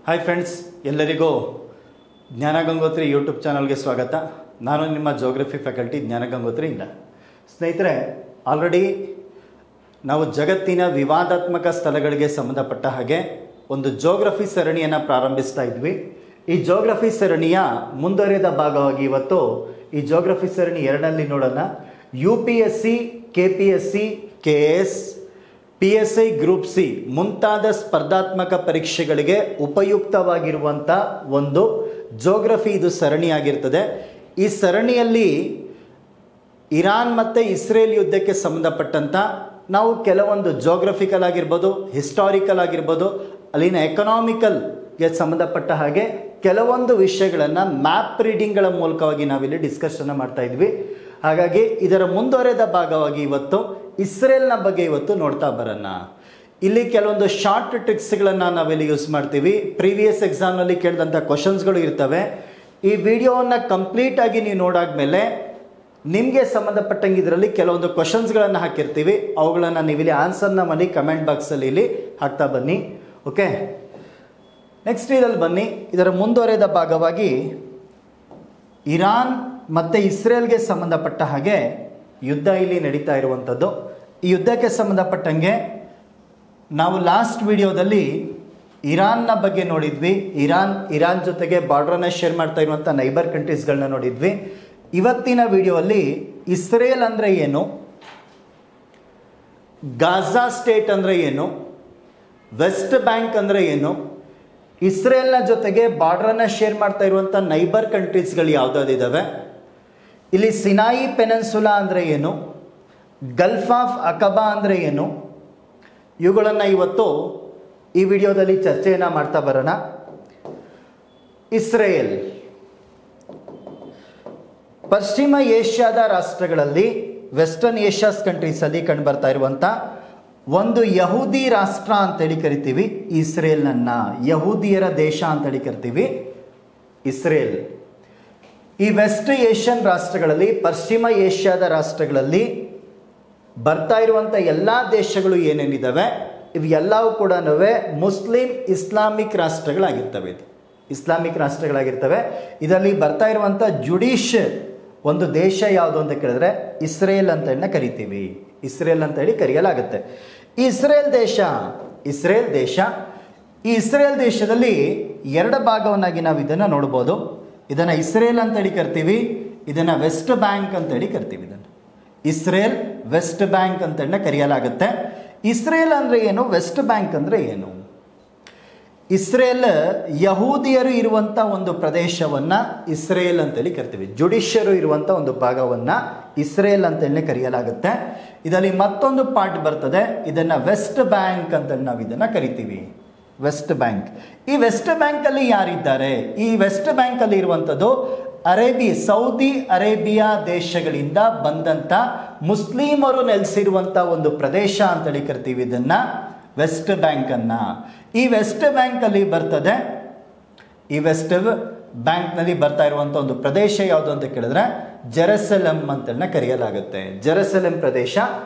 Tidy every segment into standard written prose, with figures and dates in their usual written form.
Hi friends, ಎಲ್ಲರಿಗೂ ಜ್ಞಾನ Gangotri YouTube ಚಾನಲ್ಗೆ ಸ್ವಾಗತ. ನಾನು ನಿಮ್ಮ ಜೋಗ್ರಫಿ ಫ್ಯಾಕಲ್ಟಿ ಜ್ಞಾನ ಗಂಗೋತ್ರಿಯಿಂದ. ಸ್ನೇಹಿತರೆ, ಆಲ್ರೆಡಿ ನಾವು ಜಗತ್ತಿನ ವಿವಾದಾತ್ಮಕ ಸ್ಥಳಗಳಿಗೆ ಸಂಬಂಧಪಟ್ಟ ಹಾಗೆ ಒಂದು ಜೋಗ್ರಫಿ ಸರಣಿಯನ್ನು ಪ್ರಾರಂಭಿಸ್ತಾ ಇದ್ವಿ. ಈ ಜೋಗ್ರಫಿ ಸರಣಿಯ ಮುಂದುವರೆದ ಭಾಗವಾಗಿ ಇವತ್ತು ಈ ಜೋಗ್ರಫಿ ಸರಣಿ 2ರಲ್ಲಿ ನೋಡೋಣ. UPSC, KPSC, KS, PSI group C ಮುಂತಾದ ಸ್ಪರ್ಧಾತ್ಮಕ ಪರೀಕ್ಷೆಗಳಿಗೆ ಉಪಯುಕ್ತವಾಗಿರುವಂಥ ಒಂದು ಜೋಗ್ರಫಿ ಇದು ಸರಣಿಯಾಗಿರ್ತದೆ. ಈ ಸರಣಿಯಲ್ಲಿ ಇರಾನ್ ಮತ್ತು ಇಸ್ರೇಲ್ ಯುದ್ಧಕ್ಕೆ ಸಂಬಂಧಪಟ್ಟಂಥ ನಾವು ಕೆಲವೊಂದು ಜೋಗ್ರಫಿಕಲ್ ಆಗಿರ್ಬೋದು, ಹಿಸ್ಟಾರಿಕಲ್ ಆಗಿರ್ಬೋದು, ಅಲ್ಲಿನ ಎಕನಾಮಿಕಲ್ಗೆ ಸಂಬಂಧಪಟ್ಟ ಹಾಗೆ ಕೆಲವೊಂದು ವಿಷಯಗಳನ್ನು ಮ್ಯಾಪ್ ರೀಡಿಂಗ್ಗಳ ಮೂಲಕವಾಗಿ ನಾವಿಲ್ಲಿ ಡಿಸ್ಕಷನ್ ಮಾಡ್ತಾ ಇದ್ವಿ. ಹಾಗಾಗಿ ಇದರ ಮುಂದುವರೆದ ಭಾಗವಾಗಿ ಇವತ್ತು ಇಸ್ರೇಲ್ನ ಬಗ್ಗೆ ಇವತ್ತು ನೋಡ್ತಾ ಬರೋಣ. ಇಲ್ಲಿ ಕೆಲವೊಂದು ಶಾರ್ಟ್ ಟ್ರಿಕ್ಸ್ಗಳನ್ನು ನಾವಿಲ್ಲಿ ಯೂಸ್ ಮಾಡ್ತೀವಿ. ಪ್ರೀವಿಯಸ್ ಎಕ್ಸಾಮ್ನಲ್ಲಿ ಕೇಳಿದಂಥ ಕ್ವಶನ್ಸ್ಗಳು ಇರ್ತವೆ. ಈ ವಿಡಿಯೋವನ್ನು ಕಂಪ್ಲೀಟಾಗಿ ನೀವು ನೋಡಾದ್ಮೇಲೆ ನಿಮಗೆ ಸಂಬಂಧಪಟ್ಟಂಗೆ ಇದರಲ್ಲಿ ಕೆಲವೊಂದು ಕ್ವಶನ್ಸ್ಗಳನ್ನು ಹಾಕಿರ್ತೀವಿ. ಅವುಗಳನ್ನು ನೀವಿಲ್ಲಿ ಆನ್ಸರ್ನ ಮಾಡಿ ಕಮೆಂಟ್ ಬಾಕ್ಸಲ್ಲಿ ಇಲ್ಲಿ ಹಾಕ್ತಾ ಬನ್ನಿ. ಓಕೆ, ನೆಕ್ಸ್ಟ್ ಇದರಲ್ಲಿ ಬನ್ನಿ. ಇದರ ಮುಂದುವರೆದ ಭಾಗವಾಗಿ ಇರಾನ್ ಮತ್ತು ಇಸ್ರೇಲ್ಗೆ ಸಂಬಂಧಪಟ್ಟ ಹಾಗೆ ಯುದ್ಧ ಇಲ್ಲಿ ನಡೀತಾ ಇರುವಂಥದ್ದು. ಈ ಯುದ್ಧಕ್ಕೆ ಸಂಬಂಧಪಟ್ಟಂಗೆ ನಾವು ಲಾಸ್ಟ್ ವಿಡಿಯೋದಲ್ಲಿ ಇರಾನ್ನ ಬಗ್ಗೆ ನೋಡಿದ್ವಿ. ಇರಾನ್ ಜೊತೆಗೆ ಬಾರ್ಡ್ರನ್ನ ಶೇರ್ ಮಾಡ್ತಾ ಇರುವಂಥ ನೈಬರ್ ಕಂಟ್ರೀಸ್ಗಳನ್ನ ನೋಡಿದ್ವಿ. ಇವತ್ತಿನ ವಿಡಿಯೋಲ್ಲಿ ಇಸ್ರೇಲ್ ಅಂದರೆ ಏನು, ಗಾಜಾ ಸ್ಟೇಟ್ ಅಂದರೆ ಏನು, ವೆಸ್ಟ್ ಬ್ಯಾಂಕ್ ಅಂದರೆ ಏನು, ಇಸ್ರೇಲ್ನ ಜೊತೆಗೆ ಬಾರ್ಡ್ರನ್ನ ಶೇರ್ ಮಾಡ್ತಾ ಇರುವಂಥ ನೈಬರ್ ಕಂಟ್ರೀಸ್ಗಳು ಯಾವುದಾದಿದ್ದಾವೆ, ಇಲ್ಲಿ ಸಿನಾಯಿ ಪೆನಿನ್ಸುಲಾ ಅಂದರೆ ಏನು, ಗಲ್ಫ್ ಆಫ್ ಅಕಬಾ ಅಂದರೆ ಏನು, ಇವುಗಳನ್ನು ಇವತ್ತು ಈ ವಿಡಿಯೋದಲ್ಲಿ ಚರ್ಚೆಯನ್ನು ಮಾಡ್ತಾ ಬರೋಣ. ಇಸ್ರೇಲ್ ಪಶ್ಚಿಮ ಏಷ್ಯಾದ ರಾಷ್ಟ್ರಗಳಲ್ಲಿ, ವೆಸ್ಟರ್ನ್ ಏಷ್ಯಾಸ್ ಕಂಟ್ರೀಸಲ್ಲಿ ಕಂಡುಬರ್ತಾ ಇರುವಂಥ ಒಂದು ಯಹೂದಿ ರಾಷ್ಟ್ರ ಅಂತೇಳಿ ಕರಿತೀವಿ ಇಸ್ರೇಲ್ನನ್ನು. ಯಹೂದಿಯರ ದೇಶ ಅಂತೇಳಿ ಕರಿತೀವಿ ಇಸ್ರೇಲ್. ಈ ವೆಸ್ಟ್ ಏಷ್ಯನ್ ರಾಷ್ಟ್ರಗಳಲ್ಲಿ, ಪಶ್ಚಿಮ ಏಷ್ಯಾದ ರಾಷ್ಟ್ರಗಳಲ್ಲಿ ಬರ್ತಾ ಇರುವಂಥ ಎಲ್ಲ ದೇಶಗಳು ಏನೇನಿದ್ದಾವೆ ಇವೆಲ್ಲವೂ ಕೂಡ ಮುಸ್ಲಿಂ ಇಸ್ಲಾಮಿಕ್ ರಾಷ್ಟ್ರಗಳಾಗಿರ್ತವೆ. ಇದು ಇಸ್ಲಾಮಿಕ್ ರಾಷ್ಟ್ರಗಳಾಗಿರ್ತವೆ. ಇದರಲ್ಲಿ ಬರ್ತಾ ಇರುವಂಥ ಜುಡಿಷ್ ಒಂದು ದೇಶ ಯಾವುದು ಅಂತ ಕೇಳಿದ್ರೆ ಇಸ್ರೇಲ್ ಅಂತ ಕರಿತೀವಿ. ಇಸ್ರೇಲ್ ಅಂತ ಹೇಳಿ ಕರೆಯಲಾಗುತ್ತೆ. ಈ ಇಸ್ರೇಲ್ ದೇಶ ಈ ಇಸ್ರೇಲ್ ದೇಶದಲ್ಲಿ ಎರಡು ಭಾಗವನ್ನಾಗಿ ನಾವು ಇದನ್ನು ನೋಡ್ಬೋದು. ಇದನ್ನು ಇಸ್ರೇಲ್ ಅಂತೇಳಿ ಕರಿತೀವಿ, ಇದನ್ನು ವೆಸ್ಟ್ ಬ್ಯಾಂಕ್ ಅಂತೇಳಿ ಕರಿತೀವಿ. ಇದನ್ನು ಇಸ್ರೇಲ್, ವೆಸ್ಟ್ ಬ್ಯಾಂಕ್ ಅಂತೇಳಿ ಕರೆಯಲಾಗುತ್ತೆ. ಇಸ್ರೇಲ್ ಅಂದರೆ ಏನು, ವೆಸ್ಟ್ ಬ್ಯಾಂಕ್ ಅಂದರೆ ಏನು? ಇಸ್ರೇಲ್ ಯಹೂದಿಯರು ಇರುವಂಥ ಒಂದು ಪ್ರದೇಶವನ್ನು ಇಸ್ರೇಲ್ ಅಂತೇಳಿ ಕರಿತೀವಿ. ಜುಡಿಷಿಯರು ಇರುವಂಥ ಒಂದು ಭಾಗವನ್ನು ಇಸ್ರೇಲ್ ಅಂತೇಳಿ ಕರೆಯಲಾಗುತ್ತೆ. ಇದರಲ್ಲಿ ಮತ್ತೊಂದು ಪಾರ್ಟ್ ಬರ್ತದೆ, ಇದನ್ನು ವೆಸ್ಟ್ ಬ್ಯಾಂಕ್ ಅಂತ ನಾವು ಇದನ್ನು ಕರಿತೀವಿ. West bank. ಈ ವೆಸ್ಟ್ ಬ್ಯಾಂಕಲ್ಲಿ ಯಾರಿದ್ದಾರೆ? ಈ ವೆಸ್ಟ್ ಬ್ಯಾಂಕಲ್ಲಿ ಇರುವಂಥದ್ದು ಸೌದಿ ಅರೇಬಿಯಾ ದೇಶಗಳಿಂದ ಬಂದಂಥ ಮುಸ್ಲಿಮರು ನೆಲೆಸಿರುವಂಥ ಒಂದು ಪ್ರದೇಶ ಅಂತೇಳಿ ಕರಿತೀವಿ ಇದನ್ನು ವೆಸ್ಟ್ ಬ್ಯಾಂಕನ್ನು. ಈ ವೆಸ್ಟ್ ಬ್ಯಾಂಕಲ್ಲಿ ಬರ್ತದೆ, ಈ ವೆಸ್ಟ್ ಬ್ಯಾಂಕ್ನಲ್ಲಿ ಬರ್ತಾ ಇರುವಂಥ ಒಂದು ಪ್ರದೇಶ ಯಾವುದು ಅಂತ ಕೇಳಿದ್ರೆ ಜೆರುಸಲೆಮ್ ಅಂತೇಳಿ ಕರೆಯಲಾಗುತ್ತೆ. ಜೆರುಸಲೆಮ್ ಪ್ರದೇಶ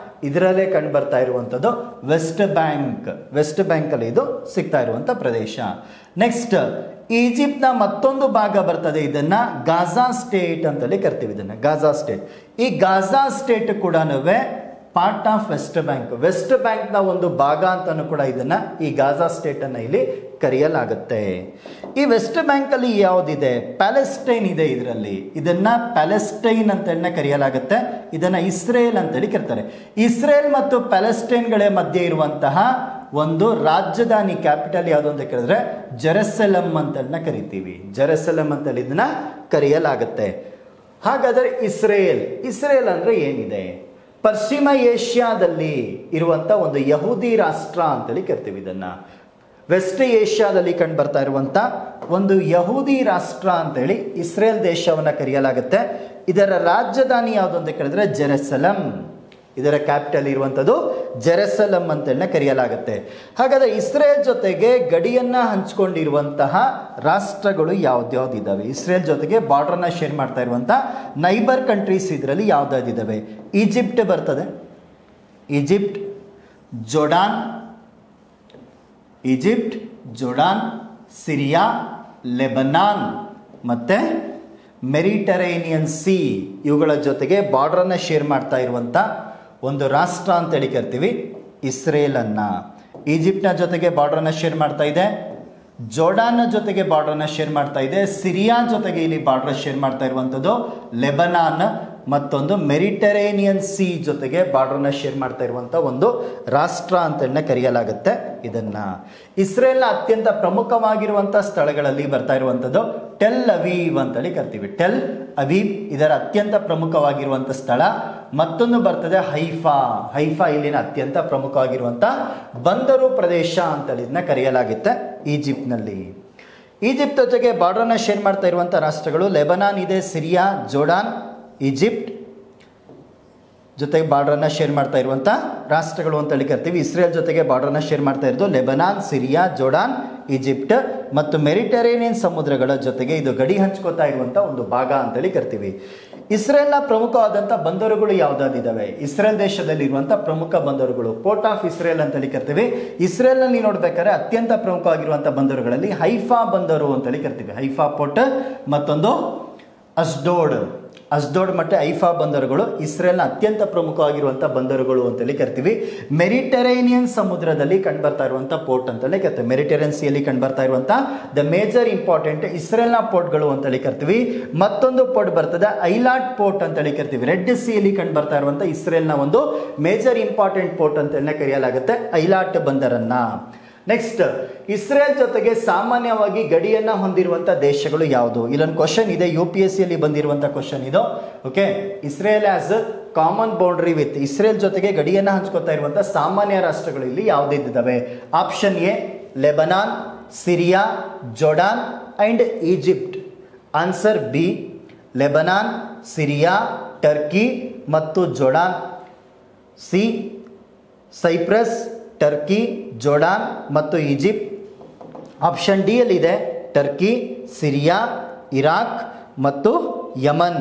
ಇದರಲ್ಲೇ ಕಂಡು ಬರ್ತಾ ಇರುವಂಥದ್ದು ವೆಸ್ಟ್ ಬ್ಯಾಂಕ್. ವೆಸ್ಟ್ ಬ್ಯಾಂಕಲ್ಲಿ ಇದು ಸಿಗ್ತಾ ಇರುವಂಥ ಪ್ರದೇಶ. ನೆಕ್ಸ್ಟ್ ಈಜಿಪ್ಟ್ನ ಮತ್ತೊಂದು ಭಾಗ ಬರ್ತದೆ, ಇದನ್ನು ಗಾಜಾ ಸ್ಟೇಟ್ ಅಂತೇಳಿ ಕರಿತೀವಿ. ಇದನ್ನು ಗಾಜಾ ಸ್ಟೇಟ್. ಈ ಗಾಜಾ ಸ್ಟೇಟ್ ಕೂಡ part of West Bank. West ಬ್ಯಾಂಕ್ನ ಒಂದು ಭಾಗ ಅಂತಲೂ ಕೂಡ ಇದನ್ನು, ಈ ಗಾಜಾ ಸ್ಟೇಟನ್ನು ಇಲ್ಲಿ ಕರೆಯಲಾಗುತ್ತೆ. ಈ ವೆಸ್ಟ್ ಬ್ಯಾಂಕಲ್ಲಿ ಯಾವುದಿದೆ? ಪ್ಯಾಲೆಸ್ಟೈನ್ ಇದೆ ಇದರಲ್ಲಿ. ಇದನ್ನು ಪ್ಯಾಲೆಸ್ಟೈನ್ ಅಂತೇಳಿ ಕರೆಯಲಾಗುತ್ತೆ. ಇದನ್ನು ಇಸ್ರೇಲ್ ಅಂತೇಳಿ ಕರೀತಾರೆ. ಇಸ್ರೇಲ್ ಮತ್ತು ಪ್ಯಾಲೆಸ್ಟೈನ್ಗಳ ಮಧ್ಯೆ ಇರುವಂತಹ ಒಂದು ರಾಜಧಾನಿ, ಕ್ಯಾಪಿಟಲ್ ಯಾವುದು ಅಂತ ಕೇಳಿದ್ರೆ ಜೆರುಸಲೆಮ್ ಅಂತೇಳಿ ಕರಿತೀವಿ. ಜೆರುಸಲೆಮ್ ಅಂತೇಳಿ ಇದನ್ನ ಕರೆಯಲಾಗುತ್ತೆ. ಹಾಗಾದರೆ ಇಸ್ರೇಲ್ ಅಂದರೆ ಏನಿದೆ? ಪಶ್ಚಿಮ ಏಷ್ಯಾದಲ್ಲಿ ಇರುವಂಥ ಒಂದು ಯಹೂದಿ ರಾಷ್ಟ್ರ ಅಂತೇಳಿ ಕರಿತೀವಿ ಇದನ್ನು. ವೆಸ್ಟ್ ಏಷ್ಯಾದಲ್ಲಿ ಕಂಡು ಬರ್ತಾ ಇರುವಂಥ ಒಂದು ಯಹೂದಿ ರಾಷ್ಟ್ರ ಅಂತೇಳಿ ಇಸ್ರೇಲ್ ದೇಶವನ್ನು ಕರೆಯಲಾಗುತ್ತೆ. ಇದರ ರಾಜಧಾನಿ ಯಾವುದು ಅಂತ ಕೇಳಿದ್ರೆ ಜೆರುಸಲೆಮ್. ಇದರ ಕ್ಯಾಪಿಟಲ್ ಇರುವಂಥದ್ದು ಜೆರುಸಲೆಮ್ ಅಂತೇಳಿ ಕರೆಯಲಾಗುತ್ತೆ. ಹಾಗಾದರೆ ಇಸ್ರೇಲ್ ಜೊತೆಗೆ ಗಡಿಯನ್ನು ಹಂಚಿಕೊಂಡಿರುವಂತಹ ರಾಷ್ಟ್ರಗಳು ಯಾವ್ದ್ಯಾವ್ದಿದ್ದಾವೆ? ಇಸ್ರೇಲ್ ಜೊತೆಗೆ ಬಾರ್ಡ್ರನ್ನ ಶೇರ್ ಮಾಡ್ತಾ ಇರುವಂಥ ನೈಬರ್ ಕಂಟ್ರೀಸ್ ಇದರಲ್ಲಿ ಯಾವ್ದಾವ್ದಿದ್ದಾವೆ? ಈಜಿಪ್ಟ್ ಬರ್ತದೆ, ಜೋರ್ಡಾನ್, ಸಿರಿಯಾ, ಲೆಬನಾನ್ ಮತ್ತು ಮೆಡಿಟರೇನಿಯನ್ ಸಿ ಇವುಗಳ ಜೊತೆಗೆ ಬಾರ್ಡ್ರನ್ನು ಶೇರ್ ಮಾಡ್ತಾ ಇರುವಂಥ ಒಂದು ರಾಷ್ಟ್ರ ಅಂತೇಳಿ ಕರಿತೀವಿ ಇಸ್ರೇಲನ್ನು. ಈಜಿಪ್ಟ್ನ ಜೊತೆಗೆ ಬಾರ್ಡ್ರನ್ನು ಶೇರ್ ಮಾಡ್ತಾ ಇದೆ, ಜೋರ್ಡಾನ್ನ ಜೊತೆಗೆ ಬಾರ್ಡ್ರನ್ನು ಶೇರ್ ಮಾಡ್ತಾ ಇದೆ, ಸಿರಿಯಾ ಜೊತೆಗೆ ಇಲ್ಲಿ ಬಾರ್ಡರ್ ಶೇರ್ ಮಾಡ್ತಾ ಇರುವಂಥದ್ದು ಲೆಬನಾನ್, ಮತ್ತೊಂದು ಮೆಡಿಟರೇನಿಯನ್ ಸಿ ಜೊತೆಗೆ ಬಾರ್ಡರ್ನ ಶೇರ್ ಮಾಡ್ತಾ ಇರುವಂಥ ಒಂದು ರಾಷ್ಟ್ರ ಅಂತೇಳಿ ಕರೆಯಲಾಗುತ್ತೆ. ಇದನ್ನು ಇಸ್ರೇಲ್ನ ಅತ್ಯಂತ ಪ್ರಮುಖವಾಗಿರುವಂಥ ಸ್ಥಳಗಳಲ್ಲಿ ಬರ್ತಾ ಇರುವಂಥದ್ದು ಟೆಲ್ ಅವೀವ್ ಅಂತೇಳಿ ಕರಿತೀವಿ. ಟೆಲ್ ಅವೀವ್ ಇದರ ಅತ್ಯಂತ ಪ್ರಮುಖವಾಗಿರುವಂಥ ಸ್ಥಳ. ಮತ್ತೊಂದು ಬರ್ತದೆ ಹೈಫಾ. ಹೈಫಾ ಇಲ್ಲಿನ ಅತ್ಯಂತ ಪ್ರಮುಖವಾಗಿರುವಂಥ ಬಂದರು ಪ್ರದೇಶ ಅಂತೇಳಿ ಇದನ್ನ ಕರೆಯಲಾಗುತ್ತೆ ಈಜಿಪ್ಟ್ನಲ್ಲಿ. ಈಜಿಪ್ಟ್ ಜೊತೆಗೆ ಬಾರ್ಡರ್ನ ಶೇರ್ ಮಾಡ್ತಾ ಇರುವಂಥ ರಾಷ್ಟ್ರಗಳು ಲೆಬನಾನ್ ಇದೆ, ಸಿರಿಯಾ, ಜೋರ್ಡಾನ್, ಈಜಿಪ್ಟ್ ಜೊತೆಗೆ ಬಾರ್ಡರ್ನ ಶೇರ್ ಮಾಡ್ತಾ ಇರುವಂಥ ರಾಷ್ಟ್ರಗಳು ಅಂತೇಳಿ ಕರಿತೀವಿ. ಇಸ್ರೇಲ್ ಜೊತೆಗೆ ಬಾರ್ಡರ್ನ ಶೇರ್ ಮಾಡ್ತಾ ಇರೋದು ಲೆಬನಾನ್, ಸಿರಿಯಾ, ಜೋರ್ಡಾನ್, ಈಜಿಪ್ಟ್ ಮತ್ತು ಮೆಡಿಟರೇನಿಯನ್ ಸಮುದ್ರಗಳ ಜೊತೆಗೆ ಇದು ಗಡಿ ಹಂಚ್ಕೋತಾ ಇರುವಂಥ ಒಂದು ಭಾಗ ಅಂತೇಳಿ ಕರಿತೀವಿ. ಇಸ್ರೇಲ್ನ ಪ್ರಮುಖವಾದಂಥ ಬಂದರುಗಳು ಯಾವುದಾದಿದ್ದಾವೆ? ಇಸ್ರೇಲ್ ದೇಶದಲ್ಲಿ ಇರುವಂಥ ಪ್ರಮುಖ ಬಂದರುಗಳು ಪೋರ್ಟ್ ಆಫ್ ಇಸ್ರೇಲ್ ಅಂತೇಳಿ ಕರಿತೀವಿ. ಇಸ್ರೇಲ್ನಲ್ಲಿ ನೋಡ್ಬೇಕಾದ್ರೆ ಅತ್ಯಂತ ಪ್ರಮುಖವಾಗಿರುವಂಥ ಬಂದರುಗಳಲ್ಲಿ ಹೈಫಾ ಬಂದರು ಅಂತೇಳಿ ಕರಿತೀವಿ. ಹೈಫಾ ಪೋರ್ಟ್, ಮತ್ತೊಂದು ಅಸ್ಡೋಡ್ ಮತ್ತು ಹೈಫಾ ಬಂದರುಗಳು ಇಸ್ರೇಲ್ನ ಅತ್ಯಂತ ಪ್ರಮುಖವಾಗಿರುವಂಥ ಬಂದರುಗಳು ಅಂತೇಳಿ ಕರಿತೀವಿ. ಮೆಡಿಟರೇನಿಯನ್ ಸಮುದ್ರದಲ್ಲಿ ಕಂಡುಬರ್ತಾ ಇರುವಂಥ ಪೋರ್ಟ್ ಅಂತೇಳಿ ಕರಿತೀವಿ. ಮೆಡಿಟರೇನಿಯನ್ ಸಿಯಲ್ಲಿ ಕಂಡುಬರ್ತಾ ಇರುವಂಥ ದ ಮೇಜರ್ ಇಂಪಾರ್ಟೆಂಟ್ ಇಸ್ರೇಲ್ನ ಪೋರ್ಟ್ಗಳು ಅಂತೇಳಿ ಕರಿತೀವಿ. ಮತ್ತೊಂದು ಪೋರ್ಟ್ ಬರ್ತದೆ ಐಲಾಟ್ ಪೋರ್ಟ್ ಅಂತೇಳಿ ಕರಿತೀವಿ. ರೆಡ್ ಸಿಯಲ್ಲಿ ಕಂಡುಬರ್ತಾ ಇರುವಂಥ ಇಸ್ರೇಲ್ನ ಒಂದು ಮೇಜರ್ ಇಂಪಾರ್ಟೆಂಟ್ ಪೋರ್ಟ್ ಅಂತೇಳಿ ಕರೆಯಲಾಗುತ್ತೆ ಐಲಾಟ್ ಬಂದರನ್ನ. ನೆಕ್ಸ್ಟ್, ಇಸ್ರೇಲ್ ಜೊತೆಗೆ ಸಾಮಾನ್ಯವಾಗಿ ಗಡಿಯನ್ನು ಹೊಂದಿರುವಂಥ ದೇಶಗಳು ಯಾವುದು? ಇಲ್ಲೊಂದು ಕ್ವಶನ್ ಇದೆ, UPSCಯಲ್ಲಿ ಬಂದಿರುವಂಥ ಕ್ವಶನ್ ಇದು. Okay, Israel has common boundary with, Israel ಜೊತೆಗೆ ಗಡಿಯನ್ನು ಹಂಚ್ಕೋತಾ ಇರುವಂಥ ಸಾಮಾನ್ಯ ರಾಷ್ಟ್ರಗಳು ಇಲ್ಲಿ ಯಾವುದಿದ್ದಾವೆ? Option A Lebanon, Syria, Jordan and Egypt. Answer B Lebanon, Syria, Turkey ಮತ್ತು Jordan. C Cyprus, Turkey, Jordan ಮತ್ತು ಈಜಿಪ್ಟ್. ಆಪ್ಷನ್ ಡಿ ಯಲ್ಲಿದೆ ಟರ್ಕಿ, ಸಿರಿಯಾ, ಇರಾಕ್ ಮತ್ತು ಯಮನ್.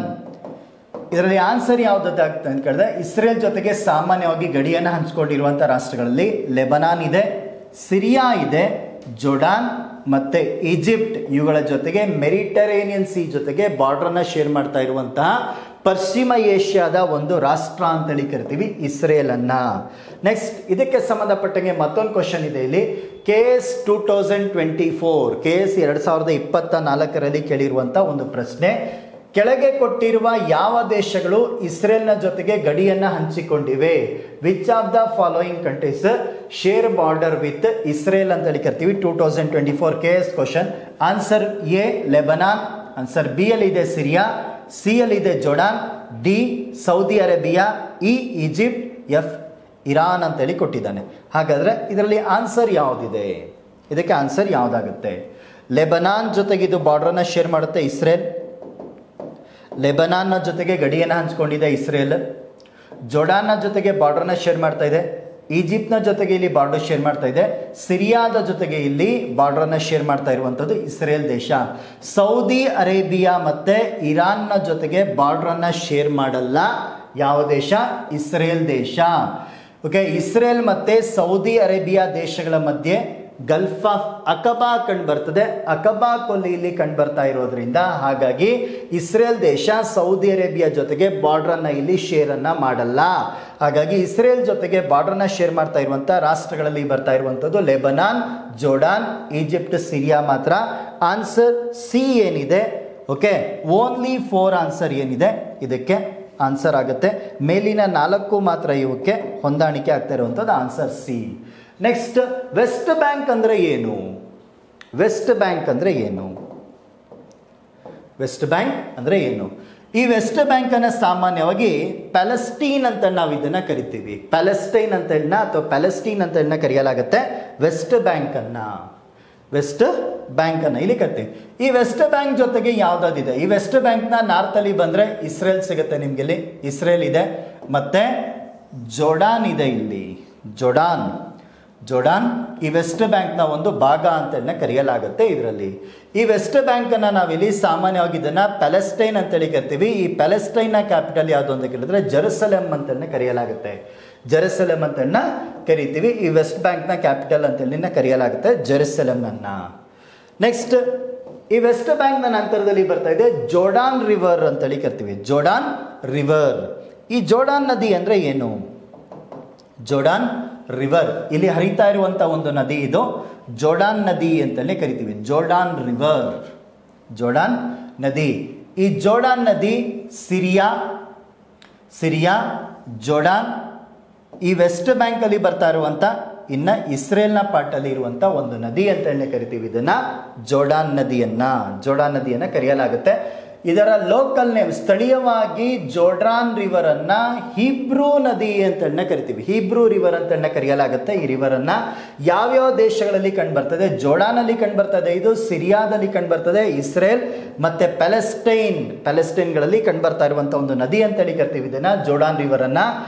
ಇದರಲ್ಲಿ ಆನ್ಸರ್ ಯಾವುದಾಗ್ತದೆ ಅಂತ ಕೇಳಿದ್ರೆ ಇಸ್ರೇಲ್ ಜೊತೆಗೆ ಸಾಮಾನ್ಯವಾಗಿ ಗಡಿಯನ್ನು ಹಂಚಿಕೊಂಡಿರುವಂಥ ರಾಷ್ಟ್ರಗಳಲ್ಲಿ ಲೆಬನಾನ್ ಇದೆ, ಸಿರಿಯಾ ಇದೆ, ಜೋರ್ಡಾನ್ ಮತ್ತು ಈಜಿಪ್ಟ್ ಇವುಗಳ ಜೊತೆಗೆ ಮೆಡಿಟರೇನಿಯನ್ ಸಿ ಜೊತೆಗೆ ಬಾರ್ಡ್ರನ್ನ ಶೇರ್ ಮಾಡ್ತಾ ಇರುವಂತಹ ಪಶ್ಚಿಮ ಏಷ್ಯಾದ ಒಂದು ರಾಷ್ಟ್ರ ಅಂತೇಳಿ ಕರಿತೀವಿ ಇಸ್ರೇಲನ್ನು. ನೆಕ್ಸ್ಟ್, ಇದಕ್ಕೆ ಸಂಬಂಧಪಟ್ಟಂಗೆ ಮತ್ತೊಂದು ಕ್ವಶನ್ ಇದೆ ಇಲ್ಲಿ. KS 2024 KS 2024ರಲ್ಲಿ ಕೇಳಿರುವಂಥ ಒಂದು ಪ್ರಶ್ನೆ. ಕೆಳಗೆ ಕೊಟ್ಟಿರುವ ಯಾವ ದೇಶಗಳು ಇಸ್ರೇಲ್ನ ಜೊತೆಗೆ ಗಡಿಯನ್ನು ಹಂಚಿಕೊಂಡಿವೆ? Which of the following countries share border with Israel ಅಂತೇಳಿ ಕರಿತೀವಿ. 2024 KS question. Answer A Lebanon, answer B ಯಲ್ಲಿದೆ ಸಿರಿಯಾ, ಸಿ ಯಲ್ಲಿದೆ Jordan, D Saudi Arabia, E Egypt, F Iran ಅಂತೇಳಿ ಕೊಟ್ಟಿದ್ದಾನೆ. ಹಾಗಾದರೆ ಇದರಲ್ಲಿ ಆನ್ಸರ್ ಯಾವುದಿದೆ? ಇದಕ್ಕೆ ಆನ್ಸರ್ ಯಾವುದಾಗುತ್ತೆ? ಲೆಬನಾನ್ ಜೊತೆಗೆ ಇದು ಬಾರ್ಡ್ರನ್ನ ಶೇರ್ ಮಾಡುತ್ತೆ ಇಸ್ರೇಲ್. ಲೆಬನಾನ್ನ ಜೊತೆಗೆ ಗಡಿಯನ್ನು ಹಂಚ್ಕೊಂಡಿದೆ ಇಸ್ರೇಲ್. ಜೋರ್ಡಾನ್ನ ಜೊತೆಗೆ ಬಾರ್ಡ್ರನ್ನ ಶೇರ್ ಮಾಡ್ತಾ ಇದೆ. ಈಜಿಪ್ಟ್ನ ಜೊತೆಗೆ ಇಲ್ಲಿ ಬಾರ್ಡರ್ ಶೇರ್ ಮಾಡ್ತಾ ಇದೆ. ಸಿರಿಯಾದ ಜೊತೆಗೆ ಇಲ್ಲಿ ಬಾರ್ಡರನ್ನು ಶೇರ್ ಮಾಡ್ತಾ ಇರುವಂಥದ್ದು ಇಸ್ರೇಲ್ ದೇಶ. ಸೌದಿ ಅರೇಬಿಯಾ ಮತ್ತು ಇರಾನ್ನ ಜೊತೆಗೆ ಬಾರ್ಡ್ರನ್ನು ಶೇರ್ ಮಾಡಲ್ಲ ಯಾವ ದೇಶ? ಇಸ್ರೇಲ್ ದೇಶ. ಓಕೆ, ಇಸ್ರೇಲ್ ಮತ್ತು ಸೌದಿ ಅರೇಬಿಯಾ ದೇಶಗಳ ಮಧ್ಯೆ ಗಲ್ಫ್ ಆಫ್ ಅಕಬಾ ಕಂಡು ಬರ್ತದೆ. ಅಕಬಾ ಕೊಲ್ಲಿಯಲ್ಲಿ ಕಂಡು ಬರ್ತಾ ಇರೋದ್ರಿಂದ ಹಾಗಾಗಿ ಇಸ್ರೇಲ್ ದೇಶ ಸೌದಿ ಅರೇಬಿಯಾ ಜೊತೆಗೆ ಬಾರ್ಡ್ರನ್ನು ಇಲ್ಲಿ ಶೇರನ್ನು ಮಾಡಲ್ಲ. ಹಾಗಾಗಿ ಇಸ್ರೇಲ್ ಜೊತೆಗೆ ಬಾರ್ಡ್ರನ್ನ ಶೇರ್ ಮಾಡ್ತಾ ಇರುವಂಥ ರಾಷ್ಟ್ರಗಳಲ್ಲಿ ಬರ್ತಾ ಇರುವಂಥದ್ದು ಲೆಬನಾನ್, ಜೋರ್ಡಾನ್, ಈಜಿಪ್ಟ್, ಸಿರಿಯಾ ಮಾತ್ರ. ಆನ್ಸರ್ ಸಿ ಏನಿದೆ, ಓಕೆ, ಓನ್ಲಿ 4 ಆನ್ಸರ್ ಏನಿದೆ ಇದಕ್ಕೆ ಆನ್ಸರ್ ಆಗುತ್ತೆ. ಮೇಲಿನ 4 ಮಾತ್ರ ಇವಕ್ಕೆ ಹೊಂದಾಣಿಕೆ ಆಗ್ತಾ ಇರುವಂಥದ್ದು answer C. Next, West Bank ಅಂದರೆ ಏನು? ವೆಸ್ಟ್ ಬ್ಯಾಂಕ್ ಅಂದರೆ ಏನು? ವೆಸ್ಟ್ ಬ್ಯಾಂಕ್ ಅಂದರೆ ಏನು? ಈ ವೆಸ್ಟ್ ಬ್ಯಾಂಕನ್ನು ಸಾಮಾನ್ಯವಾಗಿ ಪ್ಯಾಲೆಸ್ಟೀನ್ ಅಂತ ನಾವು ಇದನ್ನು ಕರಿತೀವಿ. ಪ್ಯಾಲೆಸ್ಟೈನ್ ಅಂತ ಅಥವಾ ಪ್ಯಾಲೆಸ್ಟೀನ್ ಅಂತ ಕರೆಯಲಾಗುತ್ತೆ ವೆಸ್ಟ್ ಬ್ಯಾಂಕನ್ನು. ವೆಸ್ಟ್ ಬ್ಯಾಂಕನ್ನು ಇಲ್ಲಿ ಕರಿತೀವಿ. ಈ ವೆಸ್ಟ್ ಬ್ಯಾಂಕ್ ಜೊತೆಗೆ ಯಾವುದಾದಿದೆ? ಈ ವೆಸ್ಟ್ ಬ್ಯಾಂಕ್ನ ನಾರ್ತಲ್ಲಿ ಬಂದರೆ ಇಸ್ರೇಲ್ ಸಿಗುತ್ತೆ ನಿಮಗೆ. ಇಲ್ಲಿ ಇಸ್ರೇಲ್ ಇದೆ ಮತ್ತು ಜೋರ್ಡಾನ್ ಇದೆ. ಇಲ್ಲಿ ಜೋರ್ಡಾನ್ ಈ ವೆಸ್ಟ್ ಬ್ಯಾಂಕ್ನ ಒಂದು ಭಾಗ ಅಂತ ಕರೆಯಲಾಗುತ್ತೆ. ಇದರಲ್ಲಿ ಈ ವೆಸ್ಟ್ ಬ್ಯಾಂಕನ್ನು ನಾವಿಲ್ಲಿ ಸಾಮಾನ್ಯವಾಗಿ ಇದನ್ನು ಪ್ಯಾಲೆಸ್ಟೈನ್ ಅಂತೇಳಿ ಕರಿತೀವಿ. ಈ ಪ್ಯಾಲೆಸ್ಟೈನ್ನ ಕ್ಯಾಪಿಟಲ್ ಯಾವುದು ಅಂತ ಕೇಳಿದ್ರೆ ಜೆರುಸಲೆಮ್ ಅಂತ ಕರೆಯಲಾಗುತ್ತೆ. ಜೆರುಸಲೆಮ್ ಅಂತ ಕರಿತೀವಿ. ಈ ವೆಸ್ಟ್ ಬ್ಯಾಂಕ್ನ ಕ್ಯಾಪಿಟಲ್ ಅಂತೇಳಿ ಕರೆಯಲಾಗುತ್ತೆ ಜೆರುಸಲೆಮ್ ಅನ್ನ. ನೆಕ್ಸ್ಟ್ ಈ ವೆಸ್ಟ್ ಬ್ಯಾಂಕ್ನ ನಂತರದಲ್ಲಿ ಬರ್ತಾ ಇದೆ ಜೋರ್ಡಾನ್ ರಿವರ್ ಅಂತೇಳಿ ಕರಿತೀವಿ. Jordan river. ಈ ಜೋರ್ಡಾನ್ ನದಿ ಅಂದರೆ ಏನು? ಜೋರ್ಡಾನ್ ರಿವರ್ ಇಲ್ಲಿ ಹರಿತಾ ಇರುವಂಥ ಒಂದು ನದಿ ಇದು ಜೋರ್ಡಾನ್ ನದಿ ಅಂತಲೇ ಕರಿತೀವಿ. ಜೋರ್ಡಾನ್ ರಿವರ್, ಜೋರ್ಡಾನ್ ನದಿ. ಈ ಜೋರ್ಡಾನ್ ನದಿ ಸಿರಿಯಾ, ಜೋರ್ಡಾನ್, ಈ ವೆಸ್ಟ್ ಬ್ಯಾಂಕಲ್ಲಿ ಬರ್ತಾ ಇರುವಂಥ ಇನ್ನು ಇಸ್ರೇಲ್ನ ಪಾರ್ಟಲ್ಲಿ ಇರುವಂಥ ಒಂದು ನದಿ ಅಂತಲೇ ಕರಿತೀವಿ. ಇದನ್ನು ಜೋರ್ಡಾನ್ ನದಿಯನ್ನು ಕರೆಯಲಾಗುತ್ತೆ. ಇದರ ಲೋಕಲ್ ನೇಮ್ ಸ್ಥಳೀಯವಾಗಿ ಜೋರ್ಡಾನ್ ರಿವರ್ ಅನ್ನ ಹೀಬ್ರೂ ನದಿ ಅಂತ ಕರಿತೀವಿ. ಹೀಬ್ರೂ ರಿವರ್ ಅಂತ ಕರೆಯಲಾಗುತ್ತೆ. ಈ ರಿವರ್ ಅನ್ನ ಯಾವ್ಯಾವ ದೇಶಗಳಲ್ಲಿ ಕಂಡು ಬರ್ತದೆ? ಜೋರ್ಡಾನ್ ಅಲ್ಲಿ ಕಂಡು ಬರ್ತದೆ, ಇದು ಸಿರಿಯಾದಲ್ಲಿ ಕಂಡು ಬರ್ತದೆ, ಇಸ್ರೇಲ್ ಮತ್ತೆ ಪ್ಯಾಲೆಸ್ಟೈನ್ಗಳಲ್ಲಿ ಕಂಡು ಬರ್ತಾ ಇರುವಂತಹ ಒಂದು ನದಿ ಅಂತೇಳಿ ಕರಿತೀವಿ ಇದನ್ನ ಜೋರ್ಡಾನ್ ರಿವರ್ ಅನ್ನ.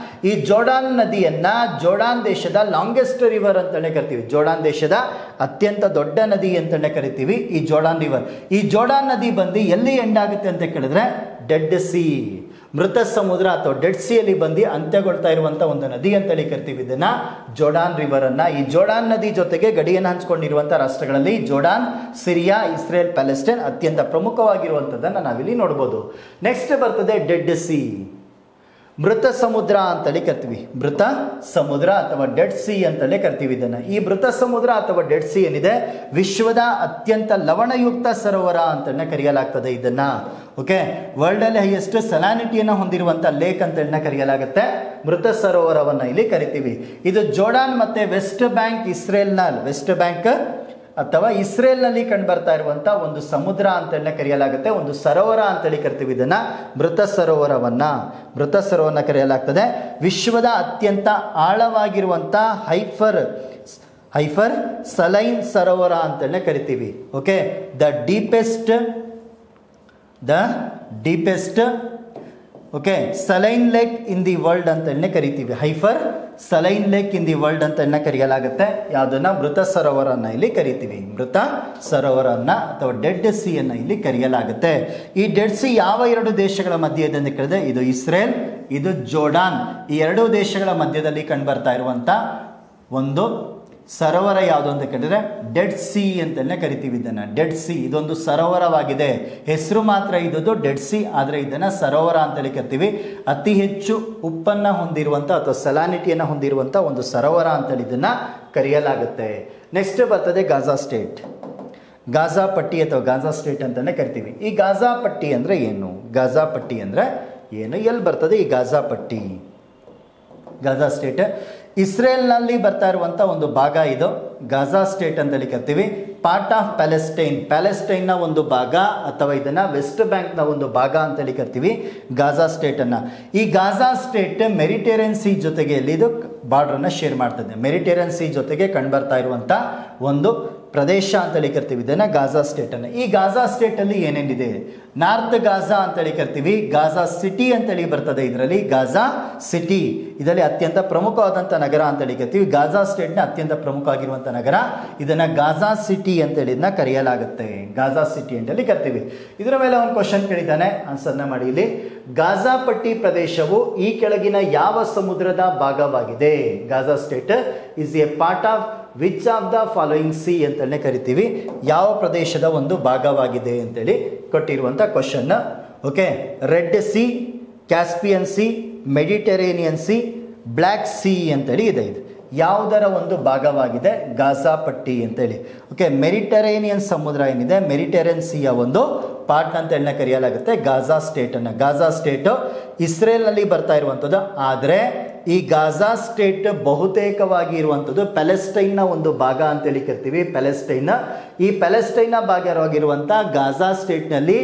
ಈ ಜೋರ್ಡಾನ್ ನದಿಯನ್ನ ಜೋರ್ಡಾನ್ ದೇಶದ ಲಾಂಗೆಸ್ಟ್ ರಿವರ್ ಅಂತಾನೆ ಕರಿತೀವಿ. ಜೋರ್ಡಾನ್ ದೇಶದ ಅತ್ಯಂತ ದೊಡ್ಡ ನದಿ ಅಂತಾನೆ ಕರಿತೀವಿ ಈ ಜೋರ್ಡಾನ್ ರಿವರ್. ಈ ಜೋರ್ಡಾನ್ ನದಿ ಬಂದು ಎಲ್ಲಿ ಎಂಡ್ ಆಗುತ್ತೆ ಅಂತ ಕೇಳಿದ್ರೆ ಡೆಡ್ ಸಿ, ಮೃತ ಸಮುದ್ರ ಅಥವಾ ಡೆಡ್ ಸಿಯಲ್ಲಿ ಬಂದು ಅಂತ್ಯಗೊಳ್ತಾ ಇರುವಂತ ಒಂದು ನದಿ ಅಂತೇಳಿ ಕರಿತೀವಿ ಇದನ್ನ ಜೋರ್ಡಾನ್ ರಿವರ್ ಅನ್ನ. ಈ ಜೋರ್ಡಾನ್ ನದಿ ಜೊತೆಗೆ ಗಡಿಯನ್ನು ಹಂಚಿಕೊಂಡಿರುವಂತಹ ರಾಷ್ಟ್ರಗಳಲ್ಲಿ ಜೋರ್ಡಾನ್, ಸಿರಿಯಾ, ಇಸ್ರೇಲ್, ಪ್ಯಾಲೆಸ್ಟೈನ್ ಅತ್ಯಂತ ಪ್ರಮುಖವಾಗಿರುವಂತದನ್ನ ನಾವಿಲ್ಲಿ ನೋಡಬಹುದು. ನೆಕ್ಸ್ಟ್ ಬರ್ತದೆ ಡೆಡ್ ಸಿ, ಮೃತ ಸಮುದ್ರ ಅಂತೇಳಿ ಕರಿತೀವಿ. ಮೃತ ಸಮುದ್ರ ಅಥವಾ ಡೆಡ್ ಸಿ ಅಂತಲೇ ಕರಿತೀವಿ ಇದನ್ನ. ಈ ಮೃತ ಸಮುದ್ರ ಅಥವಾ ಡೆಡ್ ಸಿ ಏನಿದೆ ವಿಶ್ವದ ಅತ್ಯಂತ ಲವಣಯುಕ್ತ ಸರೋವರ ಅಂತ ಕರೆಯಲಾಗ್ತದೆ ಇದನ್ನ. ಓಕೆ, ವರ್ಲ್ಡ್ ಅಲ್ಲಿ ಹೈಯೆಸ್ಟ್ ಸಲಾನಿಟಿಯನ್ನು ಹೊಂದಿರುವಂತಹ ಲೇಕ್ ಅಂತ ಕರೆಯಲಾಗುತ್ತೆ. ಮೃತ ಸರೋವರವನ್ನ ಇಲ್ಲಿ ಕರಿತೀವಿ. ಇದು ಜೋರ್ಡಾನ್ ಮತ್ತೆ ವೆಸ್ಟ್ ಬ್ಯಾಂಕ್, ವೆಸ್ಟ್ ಬ್ಯಾಂಕ್ ಅಥವಾ ಇಸ್ರೇಲ್ನಲ್ಲಿ ಕಂಡು ಬರ್ತಾ ಇರುವಂತಹ ಒಂದು ಸಮುದ್ರ ಅಂತ ಕರೆಯಲಾಗುತ್ತೆ. ಒಂದು ಸರೋವರ ಅಂತೇಳಿ ಕರಿತೀವಿ ಇದನ್ನ ಮೃತ ಸರೋವರವನ್ನ ಕರೆಯಲಾಗ್ತದೆ. ವಿಶ್ವದ ಅತ್ಯಂತ ಆಳವಾಗಿರುವಂತಹ ಹೈಫರ್ ಸಲೈನ್ ಸರೋವರ ಅಂತ ಕರಿತೀವಿ. Okay, the deepest okay saline lake in the world ಅಂತ ಕರಿತೀವಿ. Hyper saline lake in the world ಅಂತ ಕರೆಯಲಾಗುತ್ತೆ. ಯಾವುದನ್ನ? ಮೃತ ಸರೋವರನ್ನ ಇಲ್ಲಿ ಕರಿತೀವಿ. ಮೃತ ಸರೋವರನ್ನ ಅಥವಾ ಡೆಡ್ ಸಿ ಅನ್ನ ಇಲ್ಲಿ ಕರೆಯಲಾಗುತ್ತೆ. ಈ ಡೆಡ್ ಸಿ ಯಾವ ಎರಡು ದೇಶಗಳ ಮಧ್ಯೆ ಇದೆ ಅಂತ ಕೇಳಿದ್ರೆ ಇದು ಇಸ್ರೇಲ್, ಇದು ಜೋರ್ಡಾನ್. ಈ ಎರಡೂ ದೇಶಗಳ ಮಧ್ಯದಲ್ಲಿ ಕಂಡು ಬರ್ತಾ ಇರುವಂತ ಒಂದು ಸರೋವರ ಯಾವುದು ಅಂತ ಕೇಳಿದ್ರೆ ಡೆಡ್ ಸಿ ಅಂತಲೇ ಕರಿತೀವಿ ಇದನ್ನ. ಡೆಡ್ ಸಿ ಇದೊಂದು ಸರೋವರವಾಗಿದೆ. ಹೆಸರು ಮಾತ್ರ ಇದ್ದು ಡೆಡ್ ಸಿ, ಆದರೆ ಇದನ್ನ ಸರೋವರ ಅಂತೇಳಿ ಕರಿತೀವಿ. ಅತಿ ಹೆಚ್ಚು ಉಪ್ಪನ್ನ ಹೊಂದಿರುವಂತ ಅಥವಾ ಸಲಾನಿಟಿಯನ್ನು ಹೊಂದಿರುವಂತ ಒಂದು ಸರೋವರ ಅಂತೇಳಿ ಇದನ್ನ ಕರೆಯಲಾಗುತ್ತೆ. ನೆಕ್ಸ್ಟ್ ಬರ್ತದೆ ಗಾಜಾ ಸ್ಟೇಟ್, ಗಾಜಾ ಪಟ್ಟಿ ಅಥವಾ ಗಾಜಾ ಸ್ಟೇಟ್ ಅಂತಾನೆ ಕರಿತೀವಿ. ಈ ಗಾಜಾ ಪಟ್ಟಿ ಅಂದ್ರೆ ಏನು? ಗಾಜಾ ಪಟ್ಟಿ ಅಂದ್ರೆ ಏನು? ಎಲ್ಲಿ ಬರ್ತದೆ ಈ ಗಾಜಾ ಪಟ್ಟಿ? ಗಾಜಾ ಸ್ಟೇಟ್ ಇಸ್ರೇಲ್ನಲ್ಲಿ ಬರ್ತಾ ಇರುವಂಥ ಒಂದು ಭಾಗ ಇದು ಗಾಜಾ ಸ್ಟೇಟ್ ಅಂತೇಳಿ ಕರಿತೀವಿ. ಪಾರ್ಟ್ ಆಫ್ ಪ್ಯಾಲೆಸ್ಟೈನ್ನ ಒಂದು ಭಾಗ ಅಥವಾ ಇದನ್ನ ವೆಸ್ಟ್ ಬ್ಯಾಂಕ್ನ ಒಂದು ಭಾಗ ಅಂತೇಳಿ ಕರಿತೀವಿ ಗಾಜಾ ಸ್ಟೇಟನ್ನು. ಈ ಗಾಜಾ ಸ್ಟೇಟ್ ಮೆಡಿಟೇರಿಯನ್ ಸಿ ಜೊತೆಗೆ ಇದು ಬಾರ್ಡ್ರನ್ನು ಶೇರ್ ಮಾಡ್ತದೆ. ಮೆಡಿಟೇರಿಯನ್ ಸಿ ಜೊತೆಗೆ ಕಂಡುಬರ್ತಾ ಇರುವಂಥ ಒಂದು ಪ್ರದೇಶ ಅಂತೇಳಿ ಕರಿತೀವಿ ಇದನ್ನ ಗಾಜಾ ಸ್ಟೇಟನ್ನು. ಈ ಗಾಜಾ ಸ್ಟೇಟಲ್ಲಿ ಏನೇನಿದೆ? ನಾರ್ತ್ ಗಾಜಾ ಅಂತೇಳಿ ಕರಿತೀವಿ. ಗಾಜಾ ಸಿಟಿ ಅಂತೇಳಿ ಬರ್ತದೆ ಇದರಲ್ಲಿ. ಗಾಜಾ ಸಿಟಿ ಇದರಲ್ಲಿ ಅತ್ಯಂತ ಪ್ರಮುಖವಾದಂಥ ನಗರ ಅಂತೇಳಿ ಕರಿತೀವಿ. ಗಾಜಾ ಸ್ಟೇಟ್ನ ಅತ್ಯಂತ ಪ್ರಮುಖವಾಗಿರುವಂಥ ನಗರ, ಇದನ್ನ ಗಾಜಾ ಸಿಟಿ ಅಂತೇಳಿ ಇದನ್ನ ಕರೆಯಲಾಗುತ್ತೆ. ಗಾಜಾ ಸಿಟಿ ಅಂತೇಳಿ ಕರಿತೀವಿ. ಇದರ ಮೇಲೆ ಒಂದು ಕ್ವಶನ್ ಕೇಳಿದ್ದಾನೆ, ಆನ್ಸರ್ನ ಮಾಡಿ ಇಲ್ಲಿ. ಗಾಜಾ ಪಟ್ಟಿ ಪ್ರದೇಶವು ಈ ಕೆಳಗಿನ ಯಾವ ಸಮುದ್ರದ ಭಾಗವಾಗಿದೆ? Gaza state is a part of which of the following sea ಅಂತಲೇ ಕರಿತೀವಿ. ಯಾವ ಪ್ರದೇಶದ ಒಂದು ಭಾಗವಾಗಿದೆ ಅಂತೇಳಿ ಕೊಟ್ಟಿರುವಂಥ question. Okay, Red Sea, Caspian Sea, Mediterranean Sea, Black Sea ಅಂತೇಳಿ ಇದೆ. ಇದು ಯಾವುದರ ಒಂದು ಭಾಗವಾಗಿದೆ? ಗಾಜಾ ಪಟ್ಟಿ ಅಂತೇಳಿ. ಓಕೆ, ಮೆಡಿಟರೇನಿಯನ್ ಸಮುದ್ರ ಏನಿದೆ ಮೆಡಿಟರೇನಿಯನ್ ಸಿಯ ಒಂದು ಪಾರ್ಟ್ ಅಂತ ಕರೆಯಲಾಗುತ್ತೆ ಗಾಜಾ ಸ್ಟೇಟನ್ನು. ಗಾಜಾ ಸ್ಟೇಟ್ ಇಸ್ರೇಲ್ನಲ್ಲಿ ಬರ್ತಾ ಇರುವಂಥದ್ದು, ಆದರೆ ಈ ಗಾಜಾ ಸ್ಟೇಟ್ ಬಹುತೇಕವಾಗಿ ಇರುವಂಥದ್ದು ಪ್ಯಾಲೆಸ್ಟೈನ್ನ ಒಂದು ಭಾಗ ಅಂತೇಳಿ ಕರಿತೀವಿ. ಈ ಪ್ಯಾಲೆಸ್ಟೈನ್ನ ಭಾಗವಾಗಿರುವಂಥ ಗಾಜಾ ಸ್ಟೇಟ್ನಲ್ಲಿ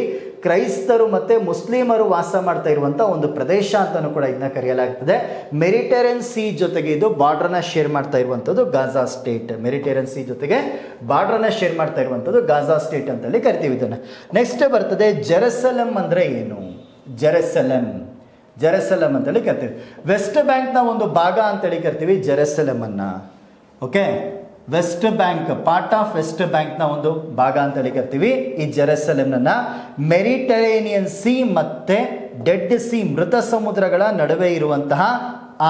ಕ್ರೈಸ್ತರು ಮತ್ತು ಮುಸ್ಲಿಮರು ವಾಸ ಮಾಡ್ತಾ ಇರುವಂಥ ಒಂದು ಪ್ರದೇಶ ಅಂತಲೂ ಕೂಡ ಇದನ್ನ ಕರೆಯಲಾಗ್ತದೆ. ಮೆಡಿಟರೇನಿಯನ್ ಸಿ ಜೊತೆಗೆ ಇದು ಬಾರ್ಡ್ರನ್ನ ಶೇರ್ ಮಾಡ್ತಾ ಇರುವಂಥದ್ದು ಗಾಜಾ ಸ್ಟೇಟ್. ಮೆಡಿಟರೇನಿಯನ್ ಸಿ ಜೊತೆಗೆ ಬಾರ್ಡ್ರನ್ನ ಶೇರ್ ಮಾಡ್ತಾ ಇರುವಂಥದ್ದು ಗಾಜಾ ಸ್ಟೇಟ್ ಅಂತೇಳಿ ಕರಿತೀವಿ ಇದನ್ನು. ನೆಕ್ಸ್ಟ್ ಬರ್ತದೆ ಜೆರುಸಲೆಮ್ ಅಂದರೆ ಏನು? ಜೆರುಸಲೆಮ್ ಅಂತೇಳಿ ಕರಿತೀವಿ. ವೆಸ್ಟ್ ಬ್ಯಾಂಕ್ನ ಒಂದು ಭಾಗ ಅಂತೇಳಿ ಕರಿತೀವಿ ಜೆರುಸಲೆಮ್ ಅನ್ನ. Okay, West Bank, part of West ಬ್ಯಾಂಕ್ನ ಒಂದು ಭಾಗ ಅಂತೇಳಿ ಕರಿತೀವಿ ಈ ಜೆರುಸಲೆಮ್ನ. ಮೆಡಿಟರೇನಿಯನ್ ಸಿ ಮತ್ತೆ ಡೆಡ್ ಸಿ, ಮೃತ ಸಮುದ್ರಗಳ ನಡುವೆ ಇರುವಂತಹ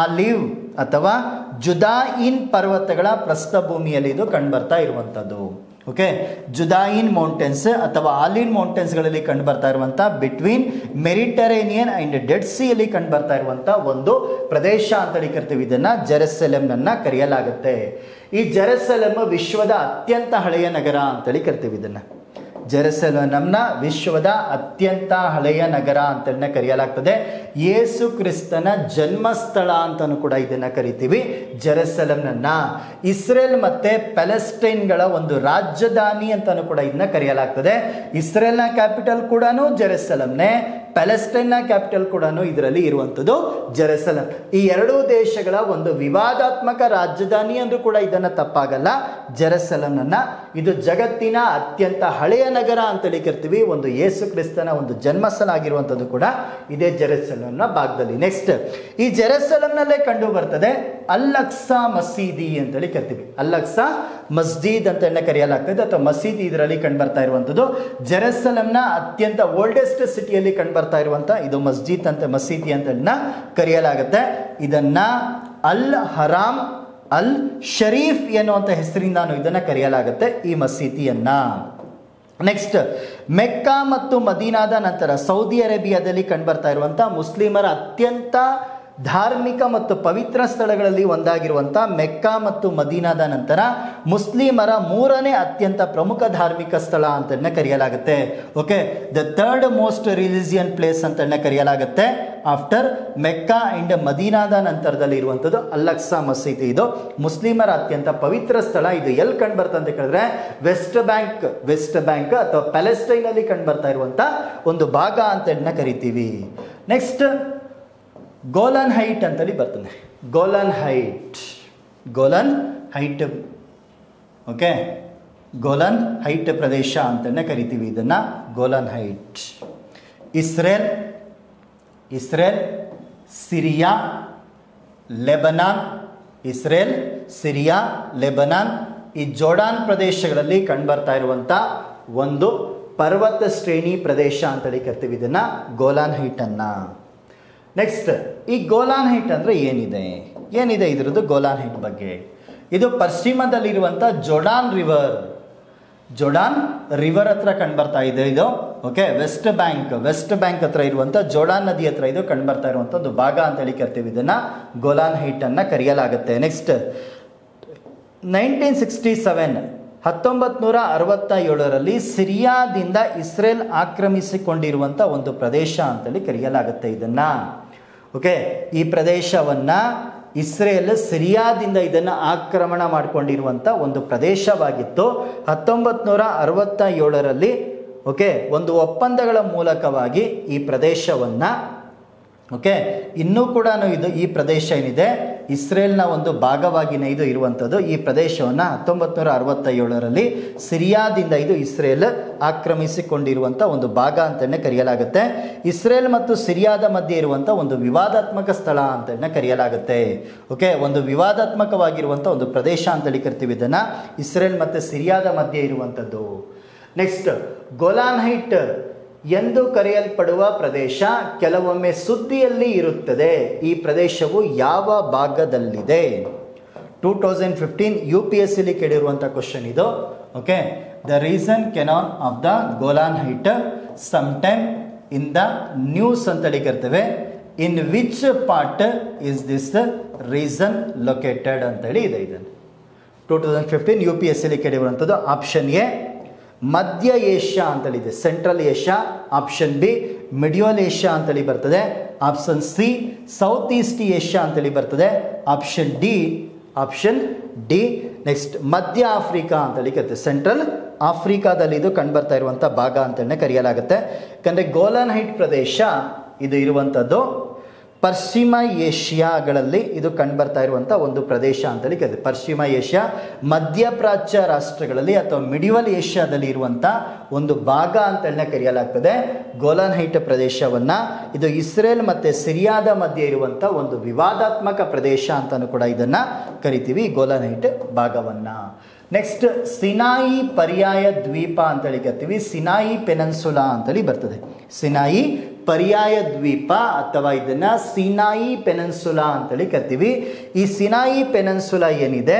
ಆಲಿವ್ ಅಥವಾ ಜುದಾಯಿನ್ ಪರ್ವತಗಳ ಪ್ರಸ್ಥಭೂಮಿಯಲ್ಲಿ ಇದು ಕಂಡುಬರ್ತಾ ಇರುವಂಥದ್ದು. ಓಕೆ, ಜುದಾಯಿನ್ ಮೌಂಟೇನ್ಸ್ ಅಥವಾ ಆಲಿನ್ ಮೌಂಟೇನ್ಸ್ಗಳಲ್ಲಿ ಕಂಡು ಬರ್ತಾ ಇರುವಂಥ ಬಿಟ್ವೀನ್ ಮೆಡಿಟರೇನಿಯನ್ ಅಂಡ್ ಡೆಡ್ ಸಿಯಲ್ಲಿ ಕಂಡು ಬರ್ತಾ ಇರುವಂಥ ಒಂದು ಪ್ರದೇಶ ಅಂತೇಳಿ ಕರಿತೀವಿ. ಇದನ್ನು ಜೆರುಸಲೆಮ್ನನ್ನು ಕರೆಯಲಾಗುತ್ತೆ. ಈ ಜೆರುಸಲೆಮ್ ವಿಶ್ವದ ಅತ್ಯಂತ ಹಳೆಯ ನಗರ ಅಂತೇಳಿ ಕರಿತೀವಿ. ಇದನ್ನು ಜೆರುಸಲೆಮ್ನ ವಿಶ್ವದ ಅತ್ಯಂತ ಹಳೆಯ ನಗರ ಅಂತಲೇ ಕರೆಯಲಾಗ್ತದೆ. ಯೇಸು ಕ್ರಿಸ್ತನ ಜನ್ಮಸ್ಥಳ ಅಂತಲೂ ಕೂಡ ಇದನ್ನು ಕರಿತೀವಿ ಜೆರುಸಲೆಮ್ನನ್ನ. ಇಸ್ರೇಲ್ ಮತ್ತೆ ಪ್ಯಾಲೆಸ್ಟೈನ್ಗಳ ಒಂದು ರಾಜಧಾನಿ ಅಂತಲೂ ಕೂಡ ಇದನ್ನ ಕರೆಯಲಾಗ್ತದೆ. ಇಸ್ರೇಲ್ನ ಕ್ಯಾಪಿಟಲ್ ಕೂಡ ಜೆರುಸಲೆಮ್ನೇ, ಪ್ಯಾಲೆಸ್ಟೈನ್ನ ಕ್ಯಾಪಿಟಲ್ ಕೂಡ ಇದರಲ್ಲಿ ಇರುವಂಥದ್ದು ಜೆರುಸಲೆಮ್. ಈ ಎರಡೂ ದೇಶಗಳ ಒಂದು ವಿವಾದಾತ್ಮಕ ರಾಜಧಾನಿ ಅಂದ್ರೂ ಕೂಡ ಇದನ್ನು ತಪ್ಪಾಗಲ್ಲ ಜೆರುಸಲೆಮ್ನನ್ನ. ಇದು ಜಗತ್ತಿನ ಅತ್ಯಂತ ಹಳೆಯ ನಗರ ಅಂತೇಳಿ ಕರಿತೀವಿ. ಒಂದು ಯೇಸು ಕ್ರಿಸ್ತನ ಒಂದು ಜನ್ಮಸ್ಥಳ ಆಗಿರುವಂಥದ್ದು ಕೂಡ ಇದೇ ಜೆರುಸಲೆಮ್ನ ಭಾಗದಲ್ಲಿ. ನೆಕ್ಸ್ಟ್, ಈ ಜೆರುಸಲೆಮ್ನಲ್ಲೇ ಕಂಡು ಬರ್ತದೆ ಅಲ್ ಅಕ್ಸಾ ಮಸೀದಿ ಅಂತೇಳಿ ಕರಿತೀವಿ. ಅಲ್ ಅಕ್ಸಾ ಮಸ್ಜಿದ್ ಅಂತ ಕರೆಯಲಾಗ್ತದೆ ಅಥವಾ ಮಸೀದಿ ಇದರಲ್ಲಿ ಕಂಡು ಬರ್ತಾ ಇರುವಂಥದ್ದು. ಜೆರುಸಲೆಮ್ನ ಅತ್ಯಂತ ಓಲ್ಡೆಸ್ಟ್ ಸಿಟಿಯಲ್ಲಿ ಕಂಡು ಬರ್ತಾ ಇರುವಂಥ ಇದು ಮಸ್ಜಿದ್ ಅಂತ ಮಸೀದಿ ಅಂತ ಕರೆಯಲಾಗುತ್ತೆ. ಇದನ್ನ ಅಲ್ ಹರಾಮ್ ಅಲ್ ಶರೀಫ್ ಎನ್ನುವಂಥ ಹೆಸರಿಂದಾನು ಇದನ್ನು ಕರೆಯಲಾಗುತ್ತೆ ಈ ಮಸೀದಿಯನ್ನ. ನೆಕ್ಸ್ಟ್, ಮೆಕ್ಕಾ ಮತ್ತು ಮದೀನಾದ ನಂತರ ಸೌದಿ ಅರೇಬಿಯಾದಲ್ಲಿ ಕಂಡುಬರ್ತಾ ಇರುವಂಥ ಮುಸ್ಲಿಮರ ಅತ್ಯಂತ ಧಾರ್ಮಿಕ ಮತ್ತು ಪವಿತ್ರ ಸ್ಥಳಗಳಲ್ಲಿ ಒಂದಾಗಿರುವಂಥ ಮೆಕ್ಕಾ ಮತ್ತು ಮದೀನಾದ ನಂತರ ಮುಸ್ಲಿಮರ ಮೂರನೇ ಅತ್ಯಂತ ಪ್ರಮುಖ ಧಾರ್ಮಿಕ ಸ್ಥಳ ಅಂತ ಕರೆಯಲಾಗುತ್ತೆ. Okay, the third most religion place ಅಂತ ಕರೆಯಲಾಗುತ್ತೆ. ಆಫ್ಟರ್ ಮೆಕ್ಕಾ ಅಂಡ್ ಮದೀನಾದ ನಂತರದಲ್ಲಿ ಇರುವಂಥದ್ದು ಅಲ್ ಅಕ್ಸಾ ಮಸೀದಿ. ಇದು ಮುಸ್ಲಿಮರ ಅತ್ಯಂತ ಪವಿತ್ರ ಸ್ಥಳ. ಇದು ಎಲ್ಲಿ ಕಂಡು ಬರ್ತದೆ ಅಂತ ಕೇಳಿದ್ರೆ ವೆಸ್ಟ್ ಬ್ಯಾಂಕ್ ಅಥವಾ ಪ್ಯಾಲೆಸ್ಟೈನ್ ಅಲ್ಲಿ ಕಂಡು ಬರ್ತಾ ಇರುವಂಥ ಒಂದು ಭಾಗ ಅಂತ ಕರಿತೀವಿ. ನೆಕ್ಸ್ಟ್, ಗೋಲನ್ ಹೈಟ್ ಅಂತೇಳಿ ಬರ್ತದೆ. Golan height okay, Golan height ಪ್ರದೇಶ ಅಂತಲೇ ಕರಿತೀವಿ ಇದನ್ನು Golan height. Israel, Syria, Lebanon ಈ ಜೋರ್ಡಾನ್ ಪ್ರದೇಶಗಳಲ್ಲಿ ಕಂಡುಬರ್ತಾ ಇರುವಂಥ ಒಂದು ಪರ್ವತ ಶ್ರೇಣಿ ಪ್ರದೇಶ ಅಂತೇಳಿ ಕರಿತೀವಿ ಇದನ್ನು ಗೋಲಾನ್ ಹೈಟನ್ನು. ನೆಕ್ಸ್ಟ್, ಈ ಗೋಲಾನ್ ಹೈಟ್ ಅಂದರೆ ಏನಿದೆ ಇದರದ್ದು ಗೋಲಾನ್ ಹೈಟ್ ಬಗ್ಗೆ. ಇದು ಪಶ್ಚಿಮದಲ್ಲಿರುವಂಥ ಜೋರ್ಡಾನ್ ರಿವರ್ ಹತ್ರ ಕಂಡುಬರ್ತಾ ಇದೆ ಇದು. ಓಕೆ, ವೆಸ್ಟ್ ಬ್ಯಾಂಕ್ ಹತ್ರ ಇರುವಂಥ ಜೋರ್ಡಾನ್ ನದಿ ಹತ್ರ ಇದು ಕಂಡುಬರ್ತಾ ಇರುವಂಥ ಒಂದು ಭಾಗ ಅಂತೇಳಿ ಕರಿತೀವಿ ಇದನ್ನು ಗೋಲಾನ್ ಹೈಟನ್ನು ಕರೆಯಲಾಗುತ್ತೆ. ನೆಕ್ಸ್ಟ್, 1967 ಸಿರಿಯಾದಿಂದ ಇಸ್ರೇಲ್ ಆಕ್ರಮಿಸಿಕೊಂಡಿರುವಂಥ ಒಂದು ಪ್ರದೇಶ ಅಂತೇಳಿ ಕರೆಯಲಾಗುತ್ತೆ ಇದನ್ನು. ಓಕೆ, ಈ ಪ್ರದೇಶವನ್ನು ಇಸ್ರೇಲ್ ಸಿರಿಯಾದಿಂದ ಇದನ್ನು ಆಕ್ರಮಣ ಮಾಡಿಕೊಂಡಿರುವಂಥ ಒಂದು ಪ್ರದೇಶವಾಗಿತ್ತು. 1967 ಓಕೆ, ಒಂದು ಒಪ್ಪಂದಗಳ ಮೂಲಕವಾಗಿ ಈ ಪ್ರದೇಶವನ್ನು ಓಕೆ ಇನ್ನೂ ಕೂಡ ಈ ಪ್ರದೇಶ ಏನಿದೆ ಇಸ್ರೇಲ್ನ ಒಂದು ಭಾಗವಾಗಿನೇ ಇದು ಇರುವಂಥದ್ದು. ಈ ಪ್ರದೇಶವನ್ನು 1967 ಸಿರಿಯಾದಿಂದ ಇದು ಇಸ್ರೇಲ್ ಆಕ್ರಮಿಸಿಕೊಂಡಿರುವಂಥ ಒಂದು ಭಾಗ ಅಂತಲೇ ಕರೆಯಲಾಗುತ್ತೆ. ಇಸ್ರೇಲ್ ಮತ್ತು ಸಿರಿಯಾದ ಮಧ್ಯೆ ಇರುವಂಥ ಒಂದು ವಿವಾದಾತ್ಮಕ ಸ್ಥಳ ಅಂತಲೇ ಕರೆಯಲಾಗುತ್ತೆ. ಓಕೆ, ಒಂದು ವಿವಾದಾತ್ಮಕವಾಗಿರುವಂಥ ಒಂದು ಪ್ರದೇಶ ಅಂತೇಳಿ ಕರಿತೀವಿ ಇದನ್ನು, ಇಸ್ರೇಲ್ ಮತ್ತು ಸಿರಿಯಾದ ಮಧ್ಯೆ ಇರುವಂಥದ್ದು. ನೆಕ್ಸ್ಟ್, ಗೋಲಾನ್ ಹೈಟ್ ಎಂದು ಕರೆಯಲ್ಪಡುವ ಪ್ರದೇಶ ಕೆಲವೊಮ್ಮೆ ಸುದ್ದಿಯಲ್ಲಿ ಇರುತ್ತದೆ. ಈ ಪ್ರದೇಶವು ಯಾವ ಭಾಗದಲ್ಲಿದೆ? 2015 UPSC ಕೇಳಿರುವಂಥ ಕ್ವಶನ್ ಇದು. Okay, the region known of the Golan height sometime in the news ಅಂತೇಳಿ ಕರ್ತೇವೆ. In which part is this region located ಅಂತೇಳಿ ಇದೆ. ಇದನ್ನು 2015 UPSC ಕೇಳಿರುವಂಥದ್ದು. ಆಪ್ಷನ್ ಎ ಮಧ್ಯ ಏಷ್ಯಾ ಅಂತೇಳಿದೆ, Central Asia. Option B middle Asia ಅಂತೇಳಿ ಬರ್ತದೆ. Option C South East Asia ಅಂತೇಳಿ ಬರ್ತದೆ. ಆಪ್ಷನ್ ಡಿ ನೆಕ್ಸ್ಟ್ ಮಧ್ಯ ಆಫ್ರಿಕಾ ಅಂತೇಳಿ ಕರಿತೇವೆ. ಸೆಂಟ್ರಲ್ ಆಫ್ರಿಕಾದಲ್ಲಿ ಇದು ಕಂಡುಬರ್ತಾ ಇರುವಂಥ ಭಾಗ ಅಂತೇಳಿ ಕರೆಯಲಾಗುತ್ತೆ. ಯಾಕಂದರೆ ಗೋಲಾನ್ ಹೈಟ್ ಪ್ರದೇಶ ಇದು ಇರುವಂಥದ್ದು ಪಶ್ಚಿಮ ಏಷ್ಯಾಗಳಲ್ಲಿ ಇದು ಕಂಡುಬರ್ತಾ ಇರುವಂಥ ಒಂದು ಪ್ರದೇಶ ಅಂತೇಳಿ ಕರೀತೀವಿ. ಪಶ್ಚಿಮ ಏಷ್ಯಾ, ಮಧ್ಯಪ್ರಾಚ್ಯ ರಾಷ್ಟ್ರಗಳಲ್ಲಿ ಅಥವಾ ಮಿಡಿವಲ್ ಏಷ್ಯಾದಲ್ಲಿ ಇರುವಂಥ ಒಂದು ಭಾಗ ಅಂತೇಳಿ ಕರೆಯಲಾಗ್ತದೆ ಗೋಲಾನ್ ಹೈಟ್ ಪ್ರದೇಶವನ್ನು. ಇದು ಇಸ್ರೇಲ್ ಮತ್ತು ಸಿರಿಯಾದ ಮಧ್ಯೆ ಇರುವಂಥ ಒಂದು ವಿವಾದಾತ್ಮಕ ಪ್ರದೇಶ ಅಂತಲೂ ಕೂಡ ಇದನ್ನು ಕರಿತೀವಿ ಗೋಲಾನ್ ಹೈಟ್ ಭಾಗವನ್ನು. ನೆಕ್ಸ್ಟ್, ಸಿನಾಯಿ ಪರ್ಯಾಯ ದ್ವೀಪ ಅಂತೇಳಿ ಕರಿತೀವಿ. ಸಿನಾಯಿ ಪೆನನ್ಸುಲಾ ಅಂತೇಳಿ ಬರ್ತದೆ. ಸಿನಾಯಿ ಪರ್ಯಾಯ ದ್ವೀಪ ಅಥವಾ ಇದನ್ನು ಸಿನಾಯಿ ಪೆನನ್ಸುಲಾ ಅಂತೇಳಿ ಕರಿತೀವಿ. ಈ ಸಿನಾಯಿ ಪೆನನ್ಸುಲಾ ಏನಿದೆ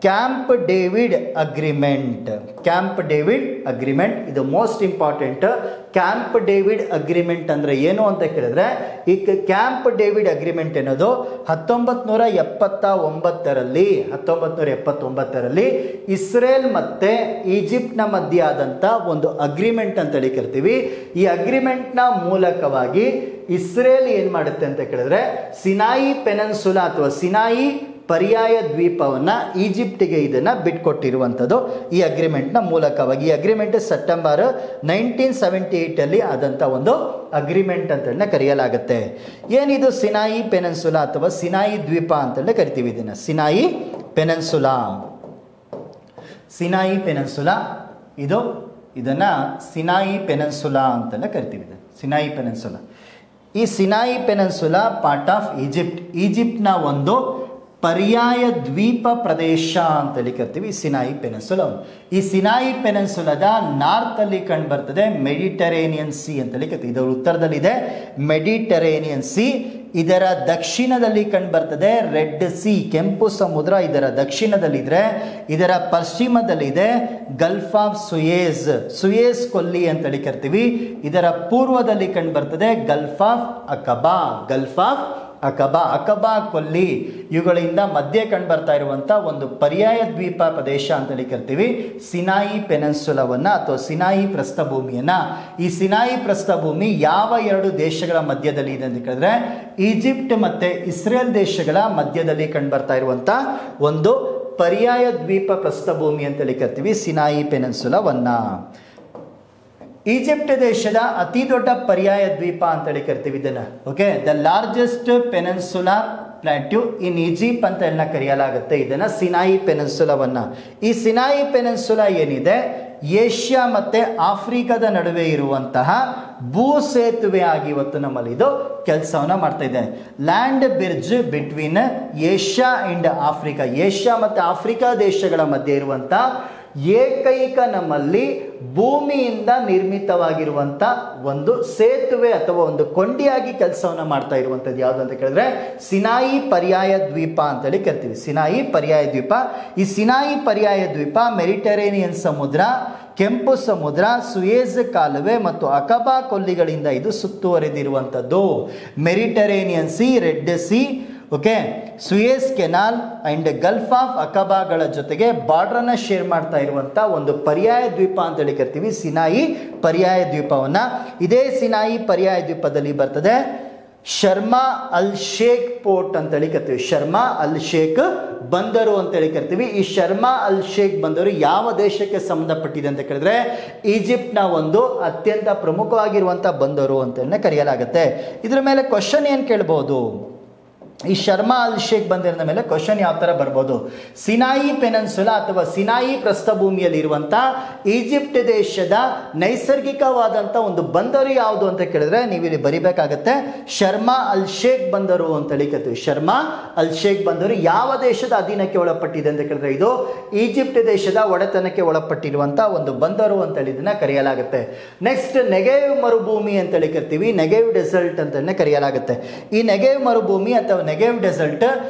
Camp David agreement. Camp David agreement ಇದು most important. Camp David agreement ಅಂದ್ರೆ ಏನು ಅಂತ ಕೇಳಿದ್ರೆ, ಈ ಕ್ಯಾಂಪ್ ಡೇವಿಡ್ ಅಗ್ರಿಮೆಂಟ್ ಅನ್ನೋದು 1979ರಲ್ಲಿ ಇಸ್ರೇಲ್ ಮತ್ತೆ ಈಜಿಪ್ಟ್ನ ಮಧ್ಯೆ ಆದಂತ ಒಂದು ಅಗ್ರಿಮೆಂಟ್ ಅಂತ ಹೇಳಿ ಕರಿತೀವಿ. ಈ ಅಗ್ರಿಮೆಂಟ್ನ ಮೂಲಕವಾಗಿ ಇಸ್ರೇಲ್ ಏನ್ ಮಾಡುತ್ತೆ ಅಂತ ಕೇಳಿದ್ರೆ, ಸಿನಾಯಿ ಪೆನನ್ಸುಲಾ ಅಥವಾ ಸಿನಾಯಿ ಪರ್ಯಾಯ ದ್ವೀಪವನ್ನ ಈಜಿಪ್ಟಿಗೆ ಇದನ್ನ ಬಿಟ್ಕೊಟ್ಟಿರುವಂಥದ್ದು ಈ ಅಗ್ರಿಮೆಂಟ್ನ ಮೂಲಕವಾಗಿ. ಈ ಅಗ್ರಿಮೆಂಟ್ ಸೆಪ್ಟೆಂಬರ್ 1978 ಅಲ್ಲಿ ಆದಂತ ಒಂದು ಅಗ್ರಿಮೆಂಟ್ ಅಂತ ಕರೆಯಲಾಗುತ್ತೆ. ಏನಿದು ಸಿನಾಯಿ ಪೆನನ್ಸುಲಾ ಅಥವಾ ಸಿನಾಯಿ ದ್ವೀಪ ಅಂತ ಕರಿತೀವಿ ಇದನ್ನ. ಸಿನಾಯಿ ಪೆನನ್ಸುಲಾ, ಸಿನಾಯಿ ಪೆನನ್ಸುಲಾ ಇದನ್ನ ಸಿನಾಯಿ ಪೆನನ್ಸುಲಾ ಅಂತ ಕರಿತೀವಿ. ಸಿನಾಯಿ ಪೆನನ್ಸುಲಾ, ಈ ಸಿನಾಯಿ ಪೆನನ್ಸುಲಾ ಪಾರ್ಟ್ ಆಫ್ ಈಜಿಪ್ಟ್ನ ಒಂದು ಪರ್ಯಾಯ ದ್ವೀಪ ಪ್ರದೇಶ ಅಂತೇಳಿ ಕರಿತೀವಿ ಸಿನಾಯಿ ಪೆನನ್ಸುಲಾ. ಈ ಸಿನಾಯಿ ಪೆನನ್ಸುಲಾದ ನಾರ್ತ್ ಅಲ್ಲಿ ಕಂಡು ಬರ್ತದೆ ಮೆಡಿಟರೇನಿಯನ್ ಸಿ ಅಂತೇಳಿ ಕರಿತೀವಿ. ಇದರ ಉತ್ತರದಲ್ಲಿದೆ ಮೆಡಿಟರೇನಿಯನ್ ಸಿ. ಇದರ ದಕ್ಷಿಣದಲ್ಲಿ ಕಂಡು ಬರ್ತದೆ ರೆಡ್ ಸಿ, ಕೆಂಪು ಸಮುದ್ರ ಇದರ ದಕ್ಷಿಣದಲ್ಲಿದ್ರೆ. ಇದರ ಪಶ್ಚಿಮದಲ್ಲಿದೆ ಗಲ್ಫ್ ಆಫ್ ಸುಯೇಜ್, ಸುಯೇಜ್ ಕೊಲ್ಲಿ ಅಂತೇಳಿ ಕರಿತೀವಿ. ಇದರ ಪೂರ್ವದಲ್ಲಿ ಕಂಡು ಬರ್ತದೆ Gulf of Aqaba, gulf of ಅಕಬಾ, ಅಕಬಾ ಕೊಲ್ಲಿ. ಇವುಗಳಿಂದ ಮಧ್ಯೆ ಕಂಡು ಬರ್ತಾ ಇರುವಂತ ಒಂದು ಪರ್ಯಾಯ ದ್ವೀಪ ಪ್ರದೇಶ ಅಂತೇಳಿ ಕರಿತೀವಿ ಸಿನಾಯಿ ಪೆನನ್ಸುಲಾವನ್ನ ಅಥವಾ ಸಿನಾಯಿ ಪ್ರಸ್ಥಭೂಮಿಯನ್ನ. ಈ ಸಿನಾಯಿ ಪ್ರಸ್ಥಭೂಮಿ ಯಾವ ಎರಡು ದೇಶಗಳ ಮಧ್ಯದಲ್ಲಿ ಇದೆ ಅಂತ ಕೇಳಿದ್ರೆ, ಈಜಿಪ್ಟ್ ಮತ್ತೆ ಇಸ್ರೇಲ್ ದೇಶಗಳ ಮಧ್ಯದಲ್ಲಿ ಕಂಡು ಬರ್ತಾ ಇರುವಂತ ಒಂದು ಪರ್ಯಾಯ ದ್ವೀಪ ಪ್ರಸ್ಥಭೂಮಿ ಅಂತೇಳಿ ಕರಿತೀವಿ ಸಿನಾಯಿ ಪೆನನ್ಸುಲಾವನ್ನ. ಈಜಿಪ್ಟ್ ದೇಶದ ಅತಿ ದೊಡ್ಡ ಪರ್ಯಾಯ ದ್ವೀಪ ಅಂತೇಳಿ ಕರಿತೀವಿ ಇದನ್ನ. Okay, the largest peninsular plateau in Egypt ಅಂತ ಕರೆಯಲಾಗುತ್ತೆ ಇದನ್ನ, ಸಿನಾಯಿ ಪೆನನ್ಸುಲಾವನ್ನ. ಈ ಸಿನಾಯಿ ಪೆನನ್ಸುಲಾ ಏನಿದೆ, ಏಷ್ಯಾ ಮತ್ತೆ ಆಫ್ರಿಕಾದ ನಡುವೆ ಇರುವಂತಹ ಭೂ ಸೇತುವೆ ಆಗಿ ಇವತ್ತು ನಮ್ಮಲ್ಲಿ ಇದು ಕೆಲಸವನ್ನ ಮಾಡ್ತಾ ಇದೆ. Land bridge between Asia and Africa, Asia ಮತ್ತೆ ಆಫ್ರಿಕಾ ದೇಶಗಳ ಮಧ್ಯೆ ಇರುವಂತ ಏಕೈಕ ನಮ್ಮಲ್ಲಿ ಭೂಮಿಯಿಂದ ನಿರ್ಮಿತವಾಗಿರುವಂತ ಒಂದು ಸೇತುವೆ ಅಥವಾ ಒಂದು ಕೊಂಡಿಯಾಗಿ ಕೆಲಸವನ್ನ ಮಾಡ್ತಾ ಇರುವಂತದ್ದು ಯಾವುದು ಅಂತ ಕೇಳಿದ್ರೆ ಸಿನಾಯಿ ಪರ್ಯಾಯ ದ್ವೀಪ ಅಂತೇಳಿ ಕರಿತೀವಿ. ಸಿನಾಯಿ ಪರ್ಯಾಯ ದ್ವೀಪ. ಈ ಸಿನಾಯಿ ಪರ್ಯಾಯ ದ್ವೀಪ ಮೆಡಿಟರೇನಿಯನ್ ಸಮುದ್ರ, ಕೆಂಪು ಸಮುದ್ರ, ಸುಯೇಜ್ ಕಾಲುವೆ ಮತ್ತು ಅಕಬಾ ಕೊಲ್ಲಿಗಳಿಂದ ಇದು ಸುತ್ತುವರೆದಿರುವಂಥದ್ದು. Mediterranean Sea, Red Sea, okay, Suez Canal and Gulf of ಅಕಬಾಗಳ ಜೊತೆಗೆ ಬಾರ್ಡರ್ ಅನ್ನ ಶೇರ್ ಮಾಡ್ತಾ ಇರುವಂತ ಒಂದು ಪರ್ಯಾಯ ದ್ವೀಪ ಅಂತ ಹೇಳಿ ಕರಿತೀವಿ ಸಿನಾಯಿ ಪರ್ಯಾಯ ದ್ವೀಪವನ್ನ. ಇದೇ ಸಿನಾಯಿ ಪರ್ಯಾಯ ದ್ವೀಪದಲ್ಲಿ ಬರ್ತದೆ ಶರ್ಮಾ ಅಲ್ ಶೇಖ್ ಪೋರ್ಟ್ ಅಂತ ಹೇಳಿ ಕರಿತೀವಿ. ಶರ್ಮಾ ಅಲ್ ಶೇಖ್ ಬಂದರು ಅಂತ ಹೇಳಿ ಕರಿತೀವಿ. ಈ ಶರ್ಮಾ ಅಲ್ ಶೇಖ್ ಬಂದರು ಯಾವ ದೇಶಕ್ಕೆ ಸಂಬಂಧಪಟ್ಟಿದೆ ಅಂತ ಕೇಳಿದ್ರೆ, ಈಜಿಪ್ಟ್ನ ಒಂದು ಅತ್ಯಂತ ಪ್ರಮುಖವಾಗಿರುವಂತಹ ಬಂದರು ಅಂತ ಕರೆಯಲಾಗುತ್ತೆ. ಇದ್ರ ಮೇಲೆ ಕ್ವಶನ್ ಏನ್ ಕೇಳಬಹುದು, ಈ ಶರ್ಮಾ ಅಲ್ ಶೇಖ್ ಬಂದಿರೋ ಮೇಲೆ ಕ್ವಶನ್ ಯಾವ ತರ ಬರ್ಬೋದು, ಸಿನಾಯಿ ಪೆನನ್ಸುಲಾ ಅಥವಾ ಸಿನಾಯಿ ಪ್ರಸ್ಥಭೂಮಿಯಲ್ಲಿ ಇರುವಂತ ಈಜಿಪ್ಟ್ ದೇಶದ ನೈಸರ್ಗಿಕವಾದಂತ ಒಂದು ಬಂದರು ಯಾವುದು ಅಂತ ಕೇಳಿದ್ರೆ ನೀವು ಇಲ್ಲಿ ಬರಿಬೇಕಾಗತ್ತೆ ಶರ್ಮಾ ಅಲ್ ಶೇಖ್ ಬಂದರು ಅಂತ ಹೇಳಿ ಕರಿತೀವಿ. ಶರ್ಮಾ ಅಲ್ ಶೇಖ್ ಬಂದರು ಯಾವ ದೇಶದ ಅಧೀನಕ್ಕೆ ಒಳಪಟ್ಟಿದೆ ಅಂತ ಕೇಳಿದ್ರೆ ಇದು ಈಜಿಪ್ಟ್ ದೇಶದ ಒಡೆತನಕ್ಕೆ ಒಳಪಟ್ಟಿರುವಂತ ಒಂದು ಬಂದರು ಅಂತ ಹೇಳಿ ಇದನ್ನ ಕರೆಯಲಾಗುತ್ತೆ. ನೆಕ್ಸ್ಟ್ ನೆಗೆವ್ ಮರುಭೂಮಿ ಅಂತ ಹೇಳಿ ಕರಿತೀವಿ. ನೆಗೆವ್ ಡೆಸರ್ಟ್ ಅಂತ ಕರೆಯಲಾಗುತ್ತೆ. ಈ ನೆಗೆವ್ ಮರುಭೂಮಿ ಅಥವಾ ನೆಗೆವ್ ಡೆಸರ್ಟ್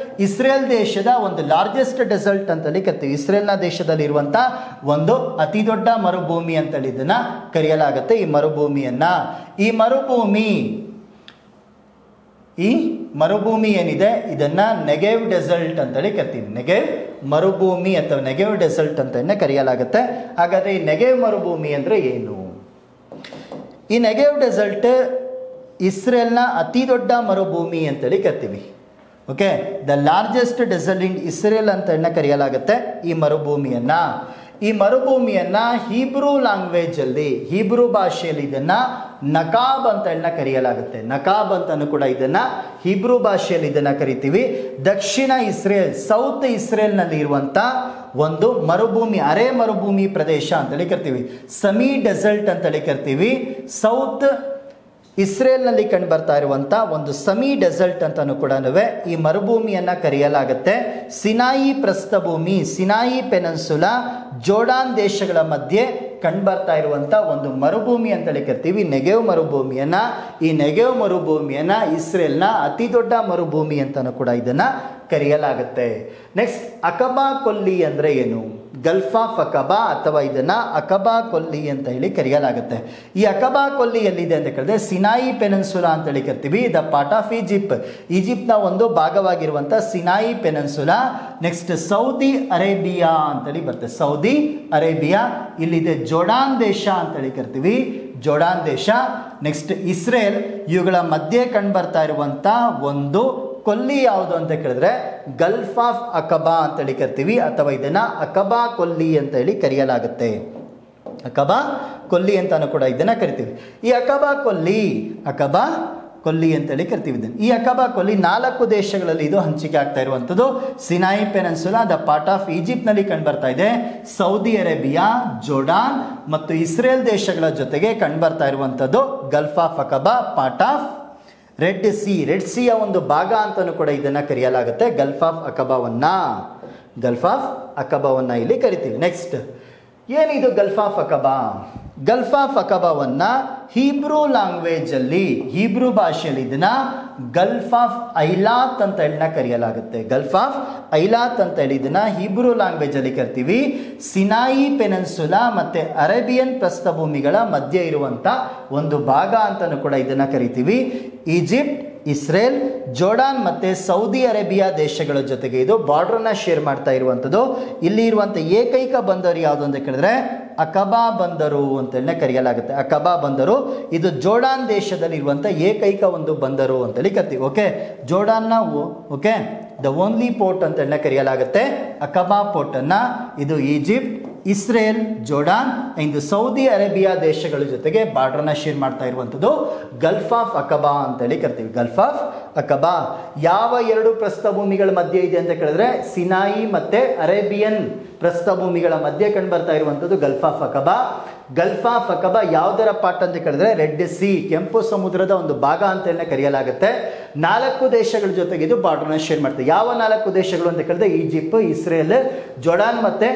ಇಸ್ರೇಲ್ ದೇಶದ ಒಂದು ಲಾರ್ಜೆಸ್ಟ್ ಡೆಸರ್ಟ್ ಅಂತೇಳಿ ಕರಿತೀವಿ. ಇಸ್ರೇಲ್ನ ದೇಶದಲ್ಲಿ ಇರುವಂತ ಒಂದು ಅತಿ ದೊಡ್ಡ ಮರುಭೂಮಿ ಅಂತೇಳಿ ಇದನ್ನ ಕರೆಯಲಾಗುತ್ತೆ. ಈ ಮರುಭೂಮಿಯನ್ನ, ಈ ಮರುಭೂಮಿ ಏನಿದೆ ಇದನ್ನ ನೆಗೆವ್ ಡೆಸರ್ಟ್ ಅಂತೇಳಿ ಕರಿತೀವಿ. ನೆಗೆವ್ ಮರುಭೂಮಿ ಅಥವಾ ನೆಗೆವ್ ಡೆಸರ್ಟ್ ಅಂತ ಕರೆಯಲಾಗುತ್ತೆ. ಹಾಗಾದ್ರೆ ಈ ನೆಗೆವ್ ಮರುಭೂಮಿ ಅಂದ್ರೆ ಏನು? ಈ ನೆಗೆವ್ ಡೆಸರ್ಟ್ ಇಸ್ರೇಲ್ನ ಅತಿ ದೊಡ್ಡ ಮರುಭೂಮಿ ಅಂತೇಳಿ ಕರಿತೀವಿ. Okay, the largest desert in Israel ಅಂತ ಕರೆಯಲಾಗುತ್ತೆ ಈ ಮರುಭೂಮಿಯನ್ನ. ಈ ಮರುಭೂಮಿಯನ್ನ ಹೀಬ್ರೂ ಲ್ಯಾಂಗ್ವೇಜ್ ಅಲ್ಲಿ, ಹೀಬ್ರೂ ಭಾಷೆಯಲ್ಲಿ ಇದನ್ನ ನಕಾಬ್ ಅಂತ ಕರೆಯಲಾಗುತ್ತೆ. ನಕಾಬ್ ಅಂತಾನು ಕೂಡ ಇದನ್ನ ಹೀಬ್ರೂ ಭಾಷೆಯಲ್ಲಿ ಇದನ್ನ ಕರಿತೀವಿ. ದಕ್ಷಿಣ ಇಸ್ರೇಲ್, ಸೌತ್ ಇಸ್ರೇಲ್ ನಲ್ಲಿ ಇರುವಂತ ಒಂದು ಮರುಭೂಮಿ, ಅರೆ ಮರುಭೂಮಿ ಪ್ರದೇಶ ಅಂತೇಳಿ ಕರಿತೀವಿ. ಸಮಿ ಡೆಸರ್ಟ್ ಅಂತೇಳಿ ಕರಿತೀವಿ. ಸೌತ್ ಇಸ್ರೇಲ್ನಲ್ಲಿ ಕಂಡು ಬರ್ತಾ ಇರುವಂತ ಒಂದು ಸಮಿ ಡೆಸರ್ಟ್ ಅಂತಾನು ಕೂಡ ಈ ಮರುಭೂಮಿಯನ್ನ ಕರೆಯಲಾಗುತ್ತೆ. ಸಿನಾಯಿ ಪ್ರಸ್ಥಭೂಮಿ, ಸಿನಾಯಿ ಪೆನನ್ಸುಲಾ ಜೋರ್ಡಾನ್ ದೇಶಗಳ ಮಧ್ಯೆ ಕಂಡುಬರ್ತಾ ಇರುವಂತ ಒಂದು ಮರುಭೂಮಿ ಅಂತೇಳಿ ಕರಿತೀವಿ, ನೆಗೆವ್ ಮರುಭೂಮಿಯನ್ನ. ಈ ನೆಗೆವ್ ಮರುಭೂಮಿಯನ್ನ ಇಸ್ರೇಲ್ನ ಅತಿ ದೊಡ್ಡ ಮರುಭೂಮಿ ಅಂತಾನು ಕೂಡ ಇದನ್ನ ಕರೆಯಲಾಗುತ್ತೆ. ನೆಕ್ಸ್ಟ್, ಅಕಬಾ ಕೊಲ್ಲಿ ಅಂದ್ರೆ ಏನು? ಗಲ್ಫ್ ಆಫ್ ಅಕಬಾ ಅಥವಾ ಇದನ್ನ ಅಕಬಾ ಕೊಲ್ಲಿ ಅಂತ ಹೇಳಿ ಕರೆಯಲಾಗುತ್ತೆ. ಈ ಅಕಬಾ ಕೊಲ್ಲಿ ಎಲ್ಲಿದೆ ಅಂತ ಕೇಳಿದ್ರೆ ಸಿನಾಯಿ ಪೆನನ್ಸುಲಾ ಅಂತ ಹೇಳಿ ಕರಿತೀವಿ. ದ ಪಾರ್ಟ್ ಆಫ್ ಈಜಿಪ್ಟ್ನ ಒಂದು ಭಾಗವಾಗಿರುವಂತ ಸಿನಾಯಿ ಪೆನನ್ಸುಲಾ. ನೆಕ್ಸ್ಟ್, ಸೌದಿ ಅರೇಬಿಯಾ ಅಂತೇಳಿ ಬರ್ತದೆ, ಸೌದಿ ಅರೇಬಿಯಾ. ಇಲ್ಲಿದೆ ಜೋರ್ಡಾನ್ ದೇಶ ಅಂತೇಳಿ ಕರಿತೀವಿ, ಜೋರ್ಡಾನ್ ದೇಶ. Next, Israel. ಇವುಗಳ ಮಧ್ಯೆ ಕಂಡುಬರ್ತಾ ಇರುವಂತ ಒಂದು ಕೊಲ್ಲಿ ಯಾವುದು ಅಂತ ಕೇಳಿದ್ರೆ ಗಲ್ಫ್ ಆಫ್ ಅಕಬಾ ಅಂತೇಳಿ ಕರಿತೀವಿ, ಅಥವಾ ಇದನ್ನ ಅಕಬಾ ಕೊಲ್ಲಿ ಅಂತ ಹೇಳಿ ಕರೆಯಲಾಗುತ್ತೆ. ಅಕಬಾ ಕೊಲ್ಲಿ ಅಂತಾನು ಕೂಡ ಇದನ್ನ ಕರಿತೀವಿ. ಈ ಅಕಬಾ ಕೊಲ್ಲಿ ಅಂತೇಳಿ ಕರಿತೀವಿ. ಈ ಅಕಬಾ ಕೊಲ್ಲಿ 4 ದೇಶಗಳಲ್ಲಿ ಇದು ಹಂಚಿಕೆ ಆಗ್ತಾ ಇರುವಂಥದ್ದು. Sinai peninsula, the part of ಈಜಿಪ್ಟ್ನಲ್ಲಿ ಕಂಡುಬರ್ತಾ ಇದೆ. ಸೌದಿ ಅರೇಬಿಯಾ, ಜೋರ್ಡಾನ್ ಮತ್ತು ಇಸ್ರೇಲ್ ದೇಶಗಳ ಜೊತೆಗೆ ಕಂಡುಬರ್ತಾ ಇರುವಂಥದ್ದು gulf of Aqaba, part of red ಸಿಯ ಒಂದು ಭಾಗ ಅಂತಾನು ಕೂಡ ಇದನ್ನ ಕರೆಯಲಾಗುತ್ತೆ. ಗಲ್ಫ್ ಆಫ್ ಅಕಬಾವನ್ನ ಇಲ್ಲಿ ಕರಿತೀವಿ. ನೆಕ್ಸ್ಟ್, ಏನಿದು gulf of Aqaba? Gulf of ಅಕಬಾವನ್ನ ಹೀಬ್ರೂ ಲ್ಯಾಂಗ್ವೇಜ್ ಅಲ್ಲಿ, ಹೀಬ್ರೂ ಭಾಷೆಯಲ್ಲಿ ಇದನ್ನ ಗಲ್ಫ್ ಆಫ್ ಐಲಾತ್ ಅಂತ ಹೇಳಿ ಕರೆಯಲಾಗುತ್ತೆ. ಗಲ್ಫ್ ಆಫ್ ಐಲಾತ್ ಅಂತ ಹೇಳಿ ಇದನ್ನ ಹೀಬ್ರೂ ಲ್ಯಾಂಗ್ವೇಜ್ ಅಲ್ಲಿ ಕರಿತೀವಿ. ಸಿನಾಯಿ ಪೆನನ್ಸುಲಾ ಮತ್ತೆ ಅರೇಬಿಯನ್ ಪ್ರಸ್ಥಭೂಮಿಗಳ ಮಧ್ಯೆ ಇರುವಂತ ಒಂದು ಭಾಗ ಅಂತಾನು ಕೂಡ ಇದನ್ನ ಕರಿತೀವಿ. ಈಜಿಪ್ಟ್, ಇಸ್ರೇಲ್, ಜೋರ್ಡಾನ್ ಮತ್ತೆ ಸೌದಿ ಅರೇಬಿಯಾ ದೇಶಗಳ ಜೊತೆಗೆ ಇದು ಬಾರ್ಡರ್ನ ಶೇರ್ ಮಾಡ್ತಾ ಇರುವಂಥದ್ದು. ಇಲ್ಲಿ ಇರುವಂತ ಏಕೈಕ ಬಂದರು ಯಾವುದು ಅಂತ ಕೇಳಿದ್ರೆ ಅಕಬಾ ಬಂದರು ಅಂತೇಳಿ ಕರೆಯಲಾಗುತ್ತೆ. ಅಕಬಾ ಬಂದರು ಇದು ಜೋರ್ಡಾನ್ ದೇಶದಲ್ಲಿ ಇರುವಂತ ಏಕೈಕ ಒಂದು ಬಂದರು ಅಂತೇಳಿ ಕರಿತೀವಿ. ಓಕೆ, ಜೋರ್ಡಾನ್ನ ಓಕೆ ದ ಓನ್ಲಿ ಪೋರ್ಟ್ ಅಂತೇಳಿ ಕರೆಯಲಾಗುತ್ತೆ ಅಕಬಾ ಪೋರ್ಟ್ ಅನ್ನ. ಇದು ಈಜಿಪ್ಟ್, ಇಸ್ರೇಲ್, ಜೋರ್ಡಾನ್ ಇಂದು ಸೌದಿ ಅರೇಬಿಯಾ ದೇಶಗಳ ಜೊತೆಗೆ ಬಾರ್ಡರ್ನ ಶೇರ್ ಮಾಡ್ತಾ ಇರುವಂಥದ್ದು ಗಲ್ಫ್ ಆಫ್ ಅಕಬಾ ಅಂತೇಳಿ ಕರಿತೀವಿ. ಗಲ್ಫ್ ಆಫ್ ಅಕಬಾ ಯಾವ 2 ಪ್ರಸ್ಥಭೂಮಿಗಳ ಮಧ್ಯೆ ಇದೆ ಅಂತ ಕೇಳಿದ್ರೆ ಸಿನಾಯಿ ಮತ್ತೆ ಅರೇಬಿಯನ್ ಪ್ರಸ್ಥಭೂಮಿಗಳ ಮಧ್ಯೆ ಕಂಡು ಬರ್ತಾ ಇರುವಂಥದ್ದು gulf of Aqaba. Gulf of ಅಕಬಾ ಯಾವುದರ ಪಾರ್ಟ್ ಅಂತ ಕೇಳಿದ್ರೆ ರೆಡ್ ಸಿ, ಕೆಂಪು ಸಮುದ್ರದ ಒಂದು ಭಾಗ ಅಂತ ಕರೆಯಲಾಗುತ್ತೆ. 4 ದೇಶಗಳ ಜೊತೆಗೆ ಇದು ಬಾರ್ಡರ್ನ ಶೇರ್ ಮಾಡ್ತಾರೆ. ಯಾವ 4 ದೇಶಗಳು ಅಂತ ಕೇಳಿದ್ರೆ ಈಜಿಪ್ಟ್, ಇಸ್ರೇಲ್, ಜೋರ್ಡಾನ್ ಮತ್ತೆ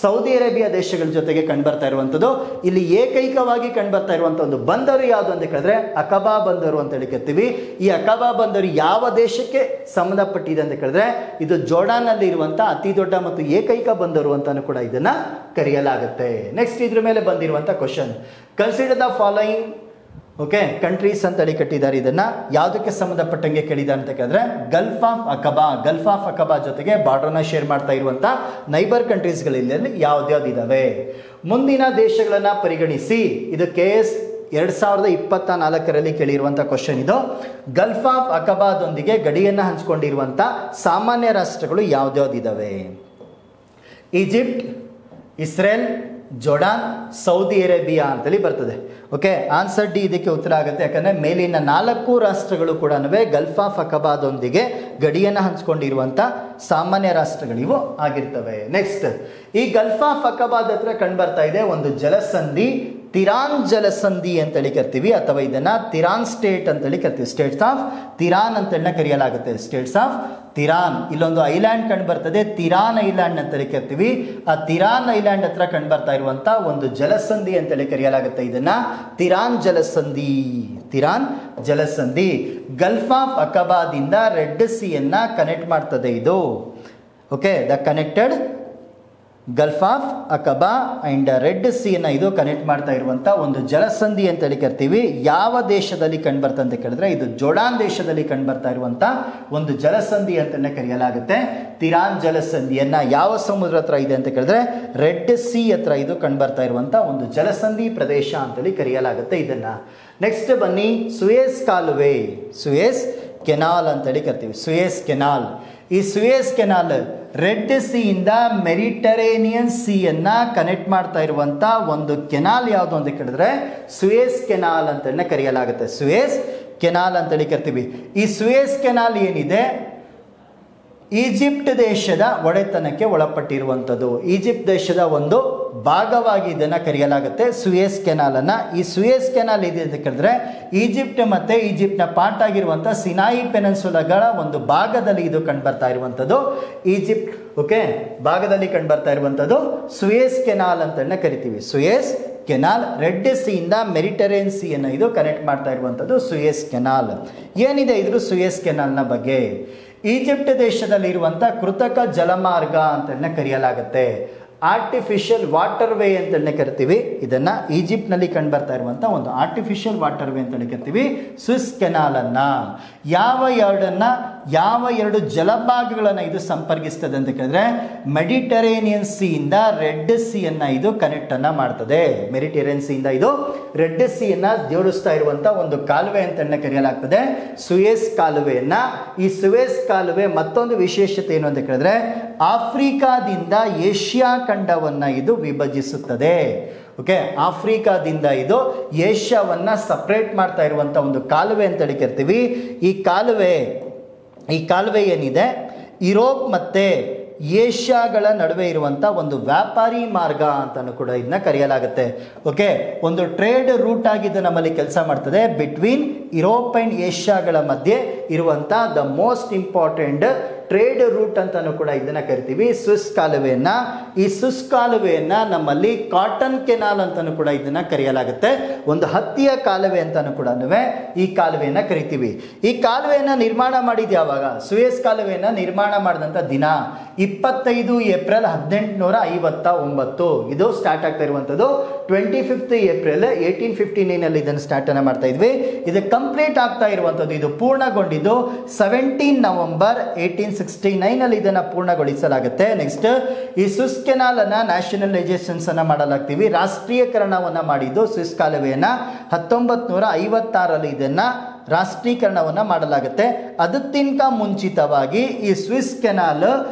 ಸೌದಿ ಅರೇಬಿಯಾ ದೇಶಗಳ ಜೊತೆಗೆ ಕಂಡುಬರ್ತಾ ಇರುವಂಥದ್ದು. ಇಲ್ಲಿ ಏಕೈಕವಾಗಿ ಕಂಡುಬರ್ತಾ ಇರುವಂತಹ ಒಂದು ಬಂದರು ಯಾವುದು ಅಂತ ಕೇಳಿದ್ರೆ ಅಕಬಾ ಬಂದರು ಅಂತ ಹೇಳಿ ಕರಿತೀವಿ. ಈ ಅಕಬಾ ಬಂದರು ಯಾವ ದೇಶಕ್ಕೆ ಸಂಬಂಧಪಟ್ಟಿದೆ ಅಂತ ಕೇಳಿದ್ರೆ ಇದು ಜೋರ್ಡಾನ್ ಅಲ್ಲಿ ಇರುವಂತಹ ಅತಿ ದೊಡ್ಡ ಮತ್ತು ಏಕೈಕ ಬಂದರು ಅಂತಾನು ಕೂಡ ಇದನ್ನ ಕರೆಯಲಾಗುತ್ತೆ. ನೆಕ್ಸ್ಟ್, ಇದ್ರ ಮೇಲೆ ಬಂದಿರುವಂತಹ question, consider the following okay countries ಅಂತ ಹೇಳಿ ಕಟ್ಟಿದ್ದಾರೆ. ಇದನ್ನ ಯಾವುದಕ್ಕೆ ಸಂಬಂಧಪಟ್ಟಂಗೆ ಕೇಳಿದ್ದಾರೆ ಅಂತ ಕೇಳಿದ್ರೆ ಗಲ್ಫ್ ಆಫ್ ಅಕಬಾ ಜೊತೆಗೆ ಬಾರ್ಡರ್ನ ಶೇರ್ ಮಾಡ್ತಾ ಇರುವಂತ ನೈಬರ್ ಕಂಟ್ರೀಸ್ಗಳಲ್ಲಿ ಯಾವ್ದ್ಯಾವ್ದು ಇದಾವೆ. ಮುಂದಿನ ದೇಶಗಳನ್ನ ಪರಿಗಣಿಸಿ. ಇದು KS 2024ರಲ್ಲಿ ಕೇಳಿರುವಂತಹ ಕ್ವಶನ್ ಇದು. ಗಲ್ಫ್ ಆಫ್ ಅಕಬಾದೊಂದಿಗೆ ಗಡಿಯನ್ನ ಹಂಚಿಕೊಂಡಿರುವಂತ ಸಾಮಾನ್ಯ ರಾಷ್ಟ್ರಗಳು ಯಾವ್ದ್ಯಾವ್ದು ಇದಾವೆ? Egypt, Israel, Jordan, Saudi Arabia ಅಂತೇಳಿ ಬರ್ತದೆ. ಓಕೆ, ಆನ್ಸರ್ ಡಿ ಇದಕ್ಕೆ ಉತ್ತರ ಆಗುತ್ತೆ. ಯಾಕಂದ್ರೆ ಮೇಲಿನ 4 ರಾಷ್ಟ್ರಗಳು ಕೂಡ ಗಲ್ಫ್ ಆಫ್ ಅಕಬಾದೊಂದಿಗೆ ಗಡಿಯನ್ನು ಹಂಚಿಕೊಂಡಿರುವಂತ ಸಾಮಾನ್ಯ ರಾಷ್ಟ್ರಗಳಿವು ಆಗಿರ್ತವೆ. ನೆಕ್ಸ್ಟ್, ಈ ಗಲ್ಫ್ ಆಫ್ ಅಕಬಾದ್ ಹತ್ರ ಕಂಡುಬರ್ತಾ ಇದೆ ಒಂದು ಜಲಸಂಧಿ, ತಿರಾನ್ ಜಲಸಂಧಿ ಅಂತೇಳಿ ಕರಿತೀವಿ, ಅಥವಾ ಇದನ್ನ ತಿರಾನ್ ಸ್ಟೇಟ್ ಅಂತೇಳಿ ಕರಿತೀವಿ. ಸ್ಟೇಟ್ಸ್ ಆಫ್ ತಿರಾನ್ ಅಂತೇಳಿ ಕರೆಯಲಾಗುತ್ತೆ. Straits of Tiran. ಇಲ್ಲೊಂದು ಐಲ್ಯಾಂಡ್ ಕಂಡು ಬರ್ತದೆ, ತಿರಾನ್ ಐಲ್ಯಾಂಡ್ ಅಂತೇಳಿ ಕರಿತೀವಿ. ಆ ತಿರಾನ್ ಐಲ್ಯಾಂಡ್ ಹತ್ರ ಕಂಡು ಬರ್ತಾ ಇರುವಂತ ಒಂದು ಜಲಸಂಧಿ ಅಂತೇಳಿ ಕರೆಯಲಾಗುತ್ತೆ. ಇದನ್ನ ತಿರಾನ್ ಜಲಸಂಧಿ. ಗಲ್ಫ್ ಆಫ್ ಅಕಬಾದಿಂದ ರೆಡ್ ಸಿಯನ್ನ ಕನೆಕ್ಟ್ ಮಾಡ್ತದೆ ಇದು. Okay, the connected gulf of Aqaba and red ಸಿಯನ್ನ ಇದು ಕನೆಕ್ಟ್ ಮಾಡ್ತಾ ಇರುವಂತ ಒಂದು ಜಲಸಂಧಿ ಅಂತೇಳಿ ಕರಿತೀವಿ. ಯಾವ ದೇಶದಲ್ಲಿ ಕಂಡುಬರ್ತಾ ಅಂತ ಕೇಳಿದ್ರೆ ಇದು ಜೋರ್ಡಾನ್ ದೇಶದಲ್ಲಿ ಕಂಡುಬರ್ತಾ ಇರುವಂತ ಒಂದು ಜಲಸಂಧಿ ಅಂತಲೇ ಕರೆಯಲಾಗುತ್ತೆ. ತಿರಾನ್ ಜಲಸಂಧಿಯನ್ನ ಯಾವ ಸಮುದ್ರ ಹತ್ರ ಇದೆ ಅಂತ ಕೇಳಿದ್ರೆ ರೆಡ್ ಸಿ ಹತ್ರ ಇದು ಕಂಡುಬರ್ತಾ ಇರುವಂತ ಒಂದು ಜಲಸಂಧಿ ಪ್ರದೇಶ ಅಂತೇಳಿ ಕರೆಯಲಾಗುತ್ತೆ ಇದನ್ನ. ನೆಕ್ಸ್ಟ್ ಬನ್ನಿ, ಸುಯೇಸ್ ಕಾಲುವೆ, ಸುಯೇಸ್ ಕೆನಾಲ್ ಅಂತೇಳಿ ಕರಿತೀವಿ. ಸುಯೇಸ್ ಕೆನಾಲ್. ಈ ಸುಯೇಸ್ ಕೆನಾಲ್ ರೆಡ್ ಸಿ ಇಂದ ಮೆಡಿಟರೇನಿಯನ್ ಸಿಯನ್ನ ಕನೆಕ್ಟ್ ಮಾಡ್ತಾ ಇರುವಂತ ಒಂದು ಕೆನಾಲ್ ಯಾವುದು ಅಂತ ಕೇಳಿದ್ರೆ ಸುಯೇಸ್ ಕೆನಾಲ್ ಅಂತೇಳಿ ಕರೆಯಲಾಗುತ್ತೆ. ಸುಯೇಸ್ ಕೆನಾಲ್ ಅಂತೇಳಿ ಕರಿತೀವಿ. ಈ ಸುಯೇಸ್ ಕೆನಾಲ್ ಏನಿದೆ ಈಜಿಪ್ಟ್ ದೇಶದ ಒಡೆತನಕ್ಕೆ ಒಳಪಟ್ಟಿರುವಂಥದ್ದು. ಈಜಿಪ್ಟ್ ದೇಶದ ಒಂದು ಭಾಗವಾಗಿ ಇದನ್ನ ಕರೆಯಲಾಗುತ್ತೆ ಸುಯೇಸ್ ಕೆನಾಲ್ ಅನ್ನ. ಈ ಸುಯೇಸ್ ಕೆನಾಲ್ ಇದೆ ಅಂತ ಕೇಳಿದ್ರೆ ಈಜಿಪ್ಟ್ ಮತ್ತೆ ಈಜಿಪ್ಟ್ನ ಪಾರ್ಟ್ ಆಗಿರುವಂತಹ ಸಿನಾಯಿ ಪೆನಿನ್ಸುಲಾಗಳ ಒಂದು ಭಾಗದಲ್ಲಿ ಇದು ಕಂಡುಬರ್ತಾ ಇರುವಂಥದ್ದು. ಈಜಿಪ್ಟ್ ಓಕೆ ಭಾಗದಲ್ಲಿ ಕಂಡುಬರ್ತಾ ಇರುವಂಥದ್ದು ಸುಯೇಸ್ ಕೆನಾಲ್ ಅಂತ ಕರಿತೀವಿ. ಸುಯೇಸ್ ಕೆನಾಲ್. ರೆಡ್ ಸಿಯಿಂದ ಮೆಡಿಟರೇನಿಯನ್ ಸಿಯನ್ನು ಇದು ಕನೆಕ್ಟ್ ಮಾಡ್ತಾ ಇರುವಂಥದ್ದು ಸುಯೆಸ್ ಕೆನಾಲ್. ಏನಿದೆ ಇದ್ರ ಸುಯೆಸ್ ಕೆನಾಲ್ನ ಬಗ್ಗೆ? ಈಜಿಪ್ಟ್ ದೇಶದಲ್ಲಿರುವಂಥ ಕೃತಕ ಜಲಮಾರ್ಗ ಅಂತಲೇ ಕರೆಯಲಾಗುತ್ತೆ. ಆರ್ಟಿಫಿಷಿಯಲ್ ವಾಟರ್ ವೇ ಅಂತಲೇ ಕರಿತೀವಿ ಇದನ್ನು. ಈಜಿಪ್ಟ್ನಲ್ಲಿ ಕಂಡು ಬರ್ತಾ ಇರುವಂಥ ಒಂದು ಆರ್ಟಿಫಿಷಿಯಲ್ ವಾಟರ್ ವೇ ಅಂತಲೇ ಕರಿತೀವಿ ಸ್ವಿಸ್ ಕೆನಾಲನ್ನು. ಯಾವ ಎರಡು ಜಲಭಾಗಗಳನ್ನು ಇದು ಸಂಪರ್ಕಿಸ್ತದೆ ಅಂತ ಕೇಳಿದ್ರೆ ಮೆಡಿಟರೇನಿಯನ್ ಸಿಯಿಂದ ರೆಡ್ ಸಿಯನ್ನು ಇದು ಕನೆಕ್ಟನ್ನು ಮಾಡ್ತದೆ. ಮೆಡಿಟರೇನಿಯನ್ ಸಿಯಿಂದ ಇದು ರೆಡ್ ಸಿಯನ್ನು ಜೋಡಿಸ್ತಾ ಇರುವಂಥ ಒಂದು ಕಾಲುವೆ ಅಂತಲೇ ಕರೆಯಲಾಗ್ತದೆ ಸುಯೆಸ್ ಕಾಲುವೆಯನ್ನು. ಈ ಸುಯೆಸ್ ಕಾಲುವೆ ಮತ್ತೊಂದು ವಿಶೇಷತೆ ಏನು ಅಂತ ಕೇಳಿದ್ರೆ ಆಫ್ರಿಕಾದಿಂದ ಏಷ್ಯಾ ಖಂಡವನ್ನು ಇದು ವಿಭಜಿಸುತ್ತದೆ. ಓಕೆ, ಆಫ್ರಿಕಾದಿಂದ ಇದು ಏಷ್ಯಾವನ್ನು ಸಪ್ರೇಟ್ ಮಾಡ್ತಾ ಇರುವಂಥ ಒಂದು ಕಾಲುವೆ ಅಂತೇಳಿ ಕರಿತೀವಿ. ಈ ಕಾಲುವೆ ಏನಿದೆ ಯುರೋಪ್ ಮತ್ತು ಏಷ್ಯಾಗಳ ನಡುವೆ ಇರುವಂಥ ಒಂದು ವ್ಯಾಪಾರಿ ಮಾರ್ಗ ಅಂತಲೂ ಕೂಡ ಇದನ್ನ ಕರೆಯಲಾಗುತ್ತೆ. ಓಕೆ, ಒಂದು ಟ್ರೇಡ್ ರೂಟ್ ಆಗಿ ನಮ್ಮಲ್ಲಿ ಕೆಲಸ ಮಾಡ್ತದೆ. ಬಿಟ್ವೀನ್ ಯುರೋಪ್ ಆ್ಯಂಡ್ ಏಷ್ಯಾಗಳ ಮಧ್ಯೆ ಇರುವಂಥ the most important trade route ಅಂತಲೂ ಕೂಡ ಇದನ್ನು ಕರಿತೀವಿ ಸ್ವಿಸ್ ಕಾಲುವೆಯನ್ನು. ಈ ಸ್ವಿಸ್ ಕಾಲುವೆಯನ್ನು ನಮ್ಮಲ್ಲಿ ಕಾಟನ್ ಕೆನಾಲ್ ಅಂತಲೂ ಕೂಡ ಇದನ್ನು ಕರೆಯಲಾಗುತ್ತೆ. ಒಂದು ಹತ್ತಿಯ ಕಾಲುವೆ ಅಂತಲೂ ಕೂಡ ಈ ಕಾಲುವೆಯನ್ನು ಕರಿತೀವಿ. ಈ ಕಾಲುವೆಯನ್ನು ನಿರ್ಮಾಣ ಮಾಡಿದ ಯಾವಾಗ? ಸುಯೆಸ್ ಕಾಲುವೆಯನ್ನು ನಿರ್ಮಾಣ ಮಾಡಿದಂಥ ದಿನ 25 ಏಪ್ರಿಲ್ 1859. ಇದು ಸ್ಟಾರ್ಟ್ ಆಗ್ತಾ ಇರುವಂಥದ್ದು 25 ಏಪ್ರಿಲ್ 1859 ಇದನ್ನು ಸ್ಟಾರ್ಟನ್ನು ಮಾಡ್ತಾ ಇದ್ವಿ. ಇದು ಕಂಪ್ಲೀಟ್ ಆಗ್ತಾ ಇರುವಂಥದ್ದು, ಇದು ಪೂರ್ಣಗೊಂಡಿದ್ದು 17 ನವೆಂಬರ್ 1869 ಇದನ್ನು ಪೂರ್ಣಗೊಳಿಸಲಾಗುತ್ತೆ. ನೆಕ್ಸ್ಟ್ ಈ ಸ್ವಿಸ್ ಕೆನಾಲ್ ಅನ್ನ ನ್ಯಾಷನಲೈಸೇಷನ್ಸ್ ಅನ್ನ ಮಾಡಲಾಗ್ತೀವಿ. ರಾಷ್ಟ್ರೀಯಕರಣವನ್ನು ಮಾಡಿದ್ದು ಸ್ವಿಸ್ ಕಾಲುವೆಯನ್ನು 1956 ಇದನ್ನ ರಾಷ್ಟ್ರೀಕರಣವನ್ನು ಮಾಡಲಾಗುತ್ತೆ. ಅದಕ್ಕಿಂತ ಮುಂಚಿತವಾಗಿ ಈ ಸ್ವಿಸ್ ಕೆನಾಲ್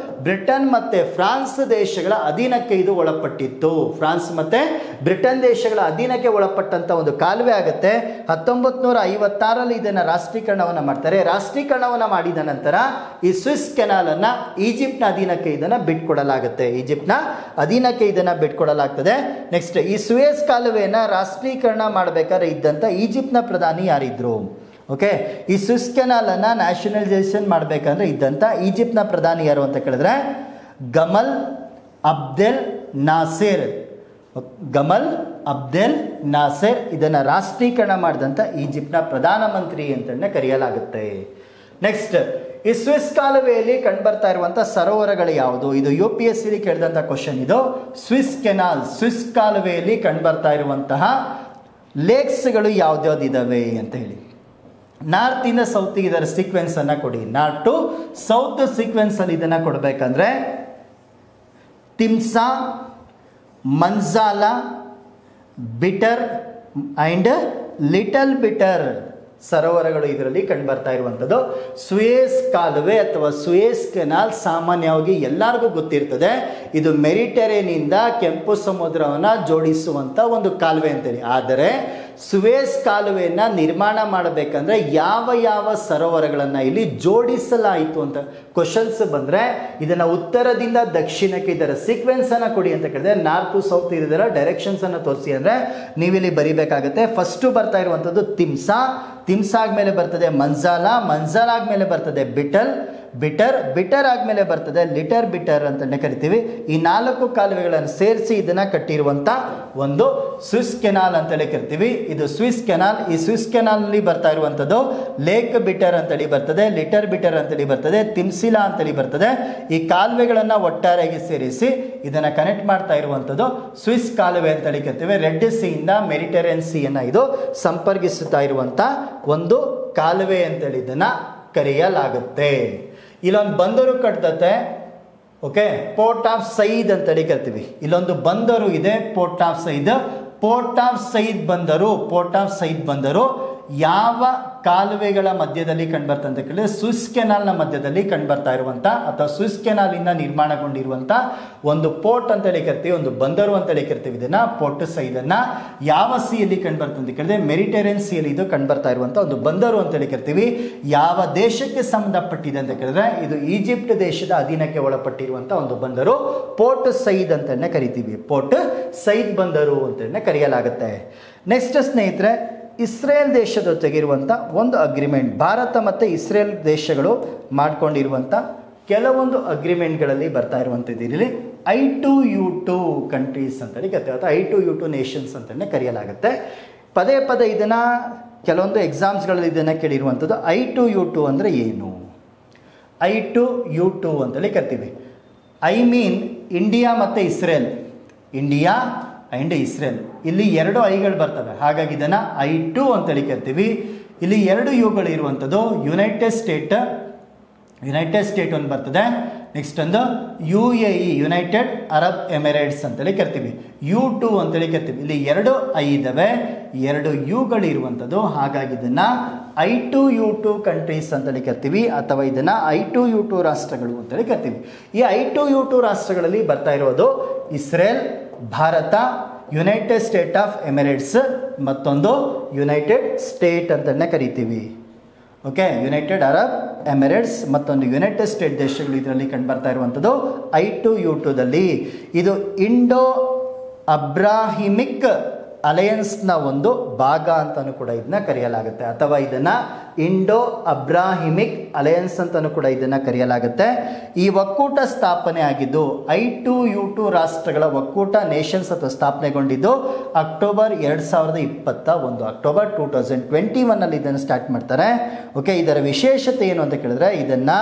ಬ್ರಿಟನ್ ಮತ್ತು ಫ್ರಾನ್ಸ್ ದೇಶಗಳ ಅಧೀನಕ್ಕೆ ಇದು ಒಳಪಟ್ಟಿತ್ತು. ಫ್ರಾನ್ಸ್ ಮತ್ತು ಬ್ರಿಟನ್ ದೇಶಗಳ ಅಧೀನಕ್ಕೆ ಒಳಪಟ್ಟಂಥ ಒಂದು ಕಾಲುವೆ ಆಗುತ್ತೆ. 1956 ಇದನ್ನು ರಾಷ್ಟ್ರೀಕರಣವನ್ನು ಮಾಡ್ತಾರೆ. ರಾಷ್ಟ್ರೀಕರಣವನ್ನು ಮಾಡಿದ ನಂತರ ಈ ಸ್ವಿಸ್ ಕೆನಾಲನ್ನು ಈಜಿಪ್ಟ್ನ ಅಧೀನಕ್ಕೆ ಇದನ್ನು ಬಿಟ್ಕೊಡಲಾಗುತ್ತೆ. ಈಜಿಪ್ಟ್ನ ಅಧೀನಕ್ಕೆ ಇದನ್ನು ಬಿಟ್ಕೊಡಲಾಗ್ತದೆ. ನೆಕ್ಸ್ಟ್ ಈ ಸುಯೆಸ್ ಕಾಲುವೆಯನ್ನು ರಾಷ್ಟ್ರೀಕರಣ ಮಾಡಬೇಕಾದ್ರೆ ಇದ್ದಂಥ ಈಜಿಪ್ಟ್ನ ಪ್ರಧಾನಿ ಯಾರಿದ್ರು? ಓಕೆ, ಈ ಸ್ವಿಸ್ ಕೆನಾಲನ್ನು ನ್ಯಾಷನಲೈಸೇಷನ್ ಮಾಡಬೇಕಂದ್ರೆ ಇದ್ದಂಥ ಈಜಿಪ್ಟ್ನ ಪ್ರಧಾನಿ ಯಾರು ಅಂತ ಕೇಳಿದ್ರೆ ಗಮಲ್ ಅಬ್ದೆಲ್ ನಾಸೆರ್. ಗಮಲ್ ಅಬ್ದೆಲ್ ನಾಸೆರ್ ಇದನ್ನು ರಾಷ್ಟ್ರೀಕರಣ ಮಾಡಿದಂಥ ಈಜಿಪ್ಟ್ನ ಪ್ರಧಾನಮಂತ್ರಿ ಅಂತಲೇ ಕರೆಯಲಾಗುತ್ತೆ. ನೆಕ್ಸ್ಟ್ ಈ ಸ್ವಿಸ್ ಕಾಲುವೆಯಲ್ಲಿ ಕಂಡುಬರ್ತಾ ಇರುವಂಥ ಸರೋವರಗಳು ಯಾವುದು? ಇದು UPSC ಕೇಳಿದಂಥ ಕ್ವಶನ್. ಇದು ಸ್ವಿಸ್ ಕೆನಾಲ್, ಸ್ವಿಸ್ ಕಾಲುವೆಯಲ್ಲಿ ಕಂಡುಬರ್ತಾ ಇರುವಂತಹ ಲೇಕ್ಸ್ಗಳು ಯಾವ್ದ್ಯಾವ್ದು ಇದಾವೆ ಅಂತ ಹೇಳಿ. ನಾರ್ತ್ ಇಂದ ಸೌತಿಗೆ ಇದರ ಸೀಕ್ವೆನ್ಸ್ ಅನ್ನ ಕೊಡಿ. ನಾರ್ತ್ ಟು ಸೌತ್ ಸೀಕ್ವೆನ್ಸ್ ಅಲ್ಲಿ ಇದನ್ನ ಕೊಡಬೇಕಂದ್ರೆ ತಿಮ್ಸಾ, ಮಂಜಾಲಾ, ಬಿಟರ್ ಅಂಡ್ ಲಿಟಲ್ ಬಿಟರ್ ಸರೋವರಗಳು ಇದರಲ್ಲಿ ಕಂಡುಬರ್ತಾ ಇರುವಂಥದ್ದು. ಸುಯೆಸ್ ಕಾಲುವೆ ಅಥವಾ ಸುಯೆಸ್ ಕೆನಾಲ್ ಸಾಮಾನ್ಯವಾಗಿ ಎಲ್ಲರಿಗೂ ಗೊತ್ತಿರ್ತದೆ. ಇದು ಮೆಡಿಟರೇನಿಯಿಂದ ಕೆಂಪು ಸಮುದ್ರವನ್ನು ಜೋಡಿಸುವಂಥ ಒಂದು ಕಾಲುವೆ ಅಂತೇಳಿ. ಆದರೆ ಸುಯೆಸ್ ಕಾಲುವೆಯನ್ನು ನಿರ್ಮಾಣ ಮಾಡಬೇಕಂದ್ರೆ ಯಾವ ಸರೋವರಗಳನ್ನು ಇಲ್ಲಿ ಜೋಡಿಸಲಾಯಿತು ಅಂತ ಕ್ವಶನ್ಸ್ ಬಂದರೆ ಇದನ್ನು ಉತ್ತರದಿಂದ ದಕ್ಷಿಣಕ್ಕೆ ಇದರ ಸೀಕ್ವೆನ್ಸನ್ನು ಕೊಡಿ ಅಂತ ಕೇಳಿದ್ರೆ ನಾರ್ತ್ ಟು ಸೌತ್ ಇದರ ಡೈರೆಕ್ಷನ್ಸನ್ನು ತೋರಿಸಿ ಅಂದರೆ ನೀವಿಲ್ಲಿ ಬರಿಬೇಕಾಗುತ್ತೆ. ಫಸ್ಟು ಬರ್ತಾ ಇರುವಂಥದ್ದು ತಿಮ್ಸಾ, ತಿಮ್ಸಾ ಆದಮೇಲೆ ಬರ್ತದೆ ಮಂಜಾಲಾ, ಮಂಜಾಲಾ ಆದಮೇಲೆ ಬರ್ತದೆ ಬಿಟರ್ ಆದಮೇಲೆ ಬರ್ತದೆ ಲಿಟರ್ ಬಿಟರ್ ಅಂತಲೇ ಕರಿತೀವಿ. ಈ 4 ಕಾಲುವೆಗಳನ್ನು ಸೇರಿಸಿ ಇದನ್ನು ಕಟ್ಟಿರುವಂಥ ಒಂದು ಸ್ವಿಸ್ ಕೆನಾಲ್ ಅಂತೇಳಿ ಕರಿತೀವಿ. ಇದು ಸ್ವಿಸ್ ಕೆನಾಲ್. ಈ ಸ್ವಿಸ್ ಕೆನಾಲ್ನಲ್ಲಿ ಬರ್ತಾ ಇರುವಂಥದ್ದು ಲೇಕ್ ಬಿಟರ್ ಅಂತೇಳಿ ಬರ್ತದೆ, ಲಿಟರ್ ಬಿಟರ್ ಅಂತೇಳಿ ಬರ್ತದೆ, ತಿಮ್ಸಿಲಾ ಅಂತೇಳಿ ಬರ್ತದೆ. ಈ ಕಾಲುವೆಗಳನ್ನು ಒಟ್ಟಾರೆಯಾಗಿ ಸೇರಿಸಿ ಇದನ್ನು ಕನೆಕ್ಟ್ ಮಾಡ್ತಾ ಇರುವಂಥದ್ದು ಸ್ವಿಸ್ ಕಾಲುವೆ ಅಂತೇಳಿ ಕರಿತೀವಿ. ರೆಡ್ ಸಿಯಿಂದ ಮೆಡಿಟರೇನಿಯನ್ ಸಿಯನ್ನು ಇದು ಸಂಪರ್ಕಿಸುತ್ತಾ ಇರುವಂಥ ಒಂದು ಕಾಲುವೆ ಅಂತೇಳಿ ಇದನ್ನು ಕರೆಯಲಾಗುತ್ತೆ. ಇಲ್ಲೊಂದು ಬಂದರು ಕಟ್ತತೆ. ಓಕೆ, ಪೋರ್ಟ್ ಆಫ್ ಸಯೀದ್ ಅಂತೇಳಿ ಕರಿತೀವಿ. ಇಲ್ಲೊಂದು ಬಂದರು ಇದೆ, Port of Said. Port of Said ಬಂದರು ಯಾವ ಕಾಲುವೆಗಳ ಮಧ್ಯದಲ್ಲಿ ಕಂಡುಬರ್ತಾ ಅಂತ ಕೇಳಿದ್ರೆ ಸ್ವಿಸ್ ಕೆನಾಲ್ನ ಮಧ್ಯದಲ್ಲಿ ಕಂಡುಬರ್ತಾ ಇರುವಂಥ ಅಥವಾ ಸ್ವಿಸ್ ಕೆನಾಲಿಂದ ನಿರ್ಮಾಣಗೊಂಡಿರುವಂಥ ಒಂದು ಪೋರ್ಟ್ ಅಂತೇಳಿ ಕರಿತೀವಿ, ಒಂದು ಬಂದರು ಅಂತೇಳಿ ಕರಿತೀವಿ. ಇದನ್ನು ಪೋರ್ಟ್ ಸಯೀದನ್ನು ಯಾವ ಸಿಯಲ್ಲಿ ಕಂಡುಬರ್ತದೆ ಅಂತ ಕೇಳಿದ್ರೆ ಮೆಡಿಟರೇನಿಯನ್ ಸಿಯಲ್ಲಿ ಇದು ಕಂಡುಬರ್ತಾ ಇರುವಂಥ ಒಂದು ಬಂದರು ಅಂತೇಳಿ ಕರಿತೀವಿ. ಯಾವ ದೇಶಕ್ಕೆ ಸಂಬಂಧಪಟ್ಟಿದೆ ಅಂತ ಕೇಳಿದ್ರೆ ಇದು ಈಜಿಪ್ಟ್ ದೇಶದ ಅಧೀನಕ್ಕೆ ಒಳಪಟ್ಟಿರುವಂಥ ಒಂದು ಬಂದರು ಪೋರ್ಟ್ ಸಯೀದ್ ಅಂತಲೇ ಕರಿತೀವಿ. ಪೋರ್ಟ್ ಸಯೀದ್ ಬಂದರು ಅಂತಲೇ ಕರೆಯಲಾಗುತ್ತೆ. ನೆಕ್ಸ್ಟ್ ಸ್ನೇಹಿತರೆ, ಇಸ್ರೇಲ್ ದೇಶದ ಜೊತೆಗಿರುವಂಥ ಒಂದು ಅಗ್ರಿಮೆಂಟ್, ಭಾರತ ಮತ್ತು ಇಸ್ರೇಲ್ ದೇಶಗಳು ಮಾಡಿಕೊಂಡಿರುವಂಥ ಕೆಲವೊಂದು ಅಗ್ರಿಮೆಂಟ್ಗಳಲ್ಲಿ ಬರ್ತಾ ಇರುವಂಥದ್ದು ಇಲ್ಲಿ I2U2 ಕಂಟ್ರೀಸ್ ಅಂತೇಳಿ ಕರಿತೀವಿ, ಅಥವಾ I2U2 ನೇಷನ್ಸ್ ಅಂತಲೇ ಕರೆಯಲಾಗುತ್ತೆ. ಪದೇ ಪದೇ ಇದನ್ನು ಕೆಲವೊಂದು ಎಕ್ಸಾಮ್ಸ್ಗಳಲ್ಲಿ ಇದನ್ನು ಕೇಳಿರುವಂಥದ್ದು. I2U2 ಅಂದರೆ ಏನು? I2U2 ಅಂತೇಳಿ ಕರಿತೀವಿ. ಐ ಮೀನ್ ಇಂಡಿಯಾ ಮತ್ತು ಇಸ್ರೇಲ್, ಇಂಡಿಯಾ ಆ್ಯಂಡ್ ಇಸ್ರೇಲ್, ಇಲ್ಲಿ ಎರಡು ಐಗಳು ಬರ್ತವೆ, ಹಾಗಾಗಿ ಇದನ್ನು I2 ಅಂತೇಳಿ ಕರಿತೀವಿ. ಇಲ್ಲಿ ಎರಡು ಯುಗಳು ಇರುವಂಥದ್ದು. ಯುನೈಟೆಡ್ ಸ್ಟೇಟ್ ಒಂದು ಬರ್ತದೆ, ನೆಕ್ಸ್ಟ್ ಒಂದು UAE, ಯುನೈಟೆಡ್ ಅರಬ್ ಎಮಿರೇಟ್ಸ್ ಅಂತೇಳಿ ಕರಿತೀವಿ. U2 ಅಂತೇಳಿ ಕರಿತೀವಿ. ಇಲ್ಲಿ ಎರಡು ಐ ಇದ್ದಾವೆ, ಎರಡು ಯುಗಳು ಇರುವಂಥದ್ದು, ಹಾಗಾಗಿ ಇದನ್ನು I2U2 ಕಂಟ್ರೀಸ್ ಅಂತೇಳಿ ಕರಿತೀವಿ, ಅಥವಾ ಇದನ್ನು I2U2 ರಾಷ್ಟ್ರಗಳು ಅಂತೇಳಿ ಕರಿತೀವಿ. ಈ I2U2 ರಾಷ್ಟ್ರಗಳಲ್ಲಿ ಬರ್ತಾ ಇರೋದು Israel, Bharat, United state of Emirates, ಮತ್ತೊಂದು ಯುನೈಟೆಡ್ ಸ್ಟೇಟ್ ಅಂತಲೇ ಕರಿತೀವಿ. ಓಕೆ, ಯುನೈಟೆಡ್ ಅರಬ್ ಎಮಿರೇಟ್ಸ್ ಮತ್ತೊಂದು ಯುನೈಟೆಡ್ ಸ್ಟೇಟ್ ದೇಶಗಳು ಇದರಲ್ಲಿ ಕಂಡುಬರ್ತಾ ಇರುವಂಥದ್ದು I2U2ದಲ್ಲಿ. ಇದು ಇಂಡೋ ಅಬ್ರಾಹಿಮಿಕ್ ಅಲಯನ್ಸ್ನ ಒಂದು ಭಾಗ ಅಂತಲೂ ಕೂಡ ಇದನ್ನ ಕರೆಯಲಾಗುತ್ತೆ, ಅಥವಾ ಇದನ್ನು ಇಂಡೋ ಅಬ್ರಾಹಿಮಿಕ್ ಅಲಯನ್ಸ್ ಅಂತಲೂ ಕೂಡ ಇದನ್ನು ಕರೆಯಲಾಗುತ್ತೆ. ಈ ಒಕ್ಕೂಟ ಸ್ಥಾಪನೆ ಆಗಿದ್ದು I2U2 ರಾಷ್ಟ್ರಗಳ ಒಕ್ಕೂಟ ನೇಷನ್ಸ್ ಅಥವಾ ಸ್ಥಾಪನೆಗೊಂಡಿದ್ದು ಅಕ್ಟೋಬರ್ 2021, ಅಕ್ಟೋಬರ್ 2021 ಇದನ್ನು ಸ್ಟಾರ್ಟ್ ಮಾಡ್ತಾರೆ. ಓಕೆ, ಇದರ ವಿಶೇಷತೆ ಏನು ಅಂತ ಕೇಳಿದ್ರೆ, ಇದನ್ನು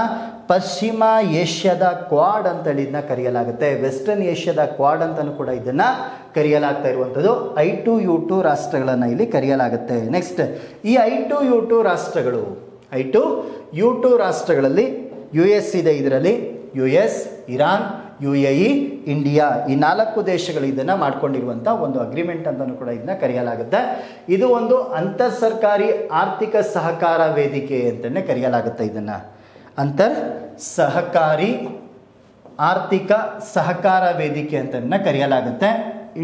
ಪಶ್ಚಿಮ ಏಷ್ಯಾದ ಕ್ವಾಡ್ ಅಂತೇಳಿ ಇದನ್ನ ಕರೆಯಲಾಗುತ್ತೆ. ವೆಸ್ಟರ್ನ್ ಏಷ್ಯಾದ ಕ್ವಾಡ್ ಅಂತಲೂ ಕೂಡ ಇದನ್ನು ಕರೆಯಲಾಗ್ತಾ ಇರುವಂಥದ್ದು. I2U2 ರಾಷ್ಟ್ರಗಳನ್ನು ಇಲ್ಲಿ ಕರೆಯಲಾಗುತ್ತೆ. ನೆಕ್ಸ್ಟ್, ಈ I2U2 ರಾಷ್ಟ್ರಗಳಲ್ಲಿ US ಇದೆ. ಇದರಲ್ಲಿ US, ಇರಾನ್, UAE, ಇಂಡಿಯಾ, ಈ 4 ದೇಶಗಳು ಇದನ್ನು ಮಾಡ್ಕೊಂಡಿರುವಂಥ ಒಂದು ಅಗ್ರಿಮೆಂಟ್ ಅಂತಲೂ ಕೂಡ ಇದನ್ನ ಕರೆಯಲಾಗುತ್ತೆ. ಇದು ಒಂದು ಅಂತರ್ ಸರ್ಕಾರಿ ಆರ್ಥಿಕ ಸಹಕಾರ ವೇದಿಕೆ ಅಂತಲೇ ಕರೆಯಲಾಗುತ್ತೆ. ಇದನ್ನು ಅಂತರ್ ಸಹಕಾರಿ ಆರ್ಥಿಕ ಸಹಕಾರ ವೇದಿಕೆ ಅಂತ ಕರೆಯಲಾಗುತ್ತೆ.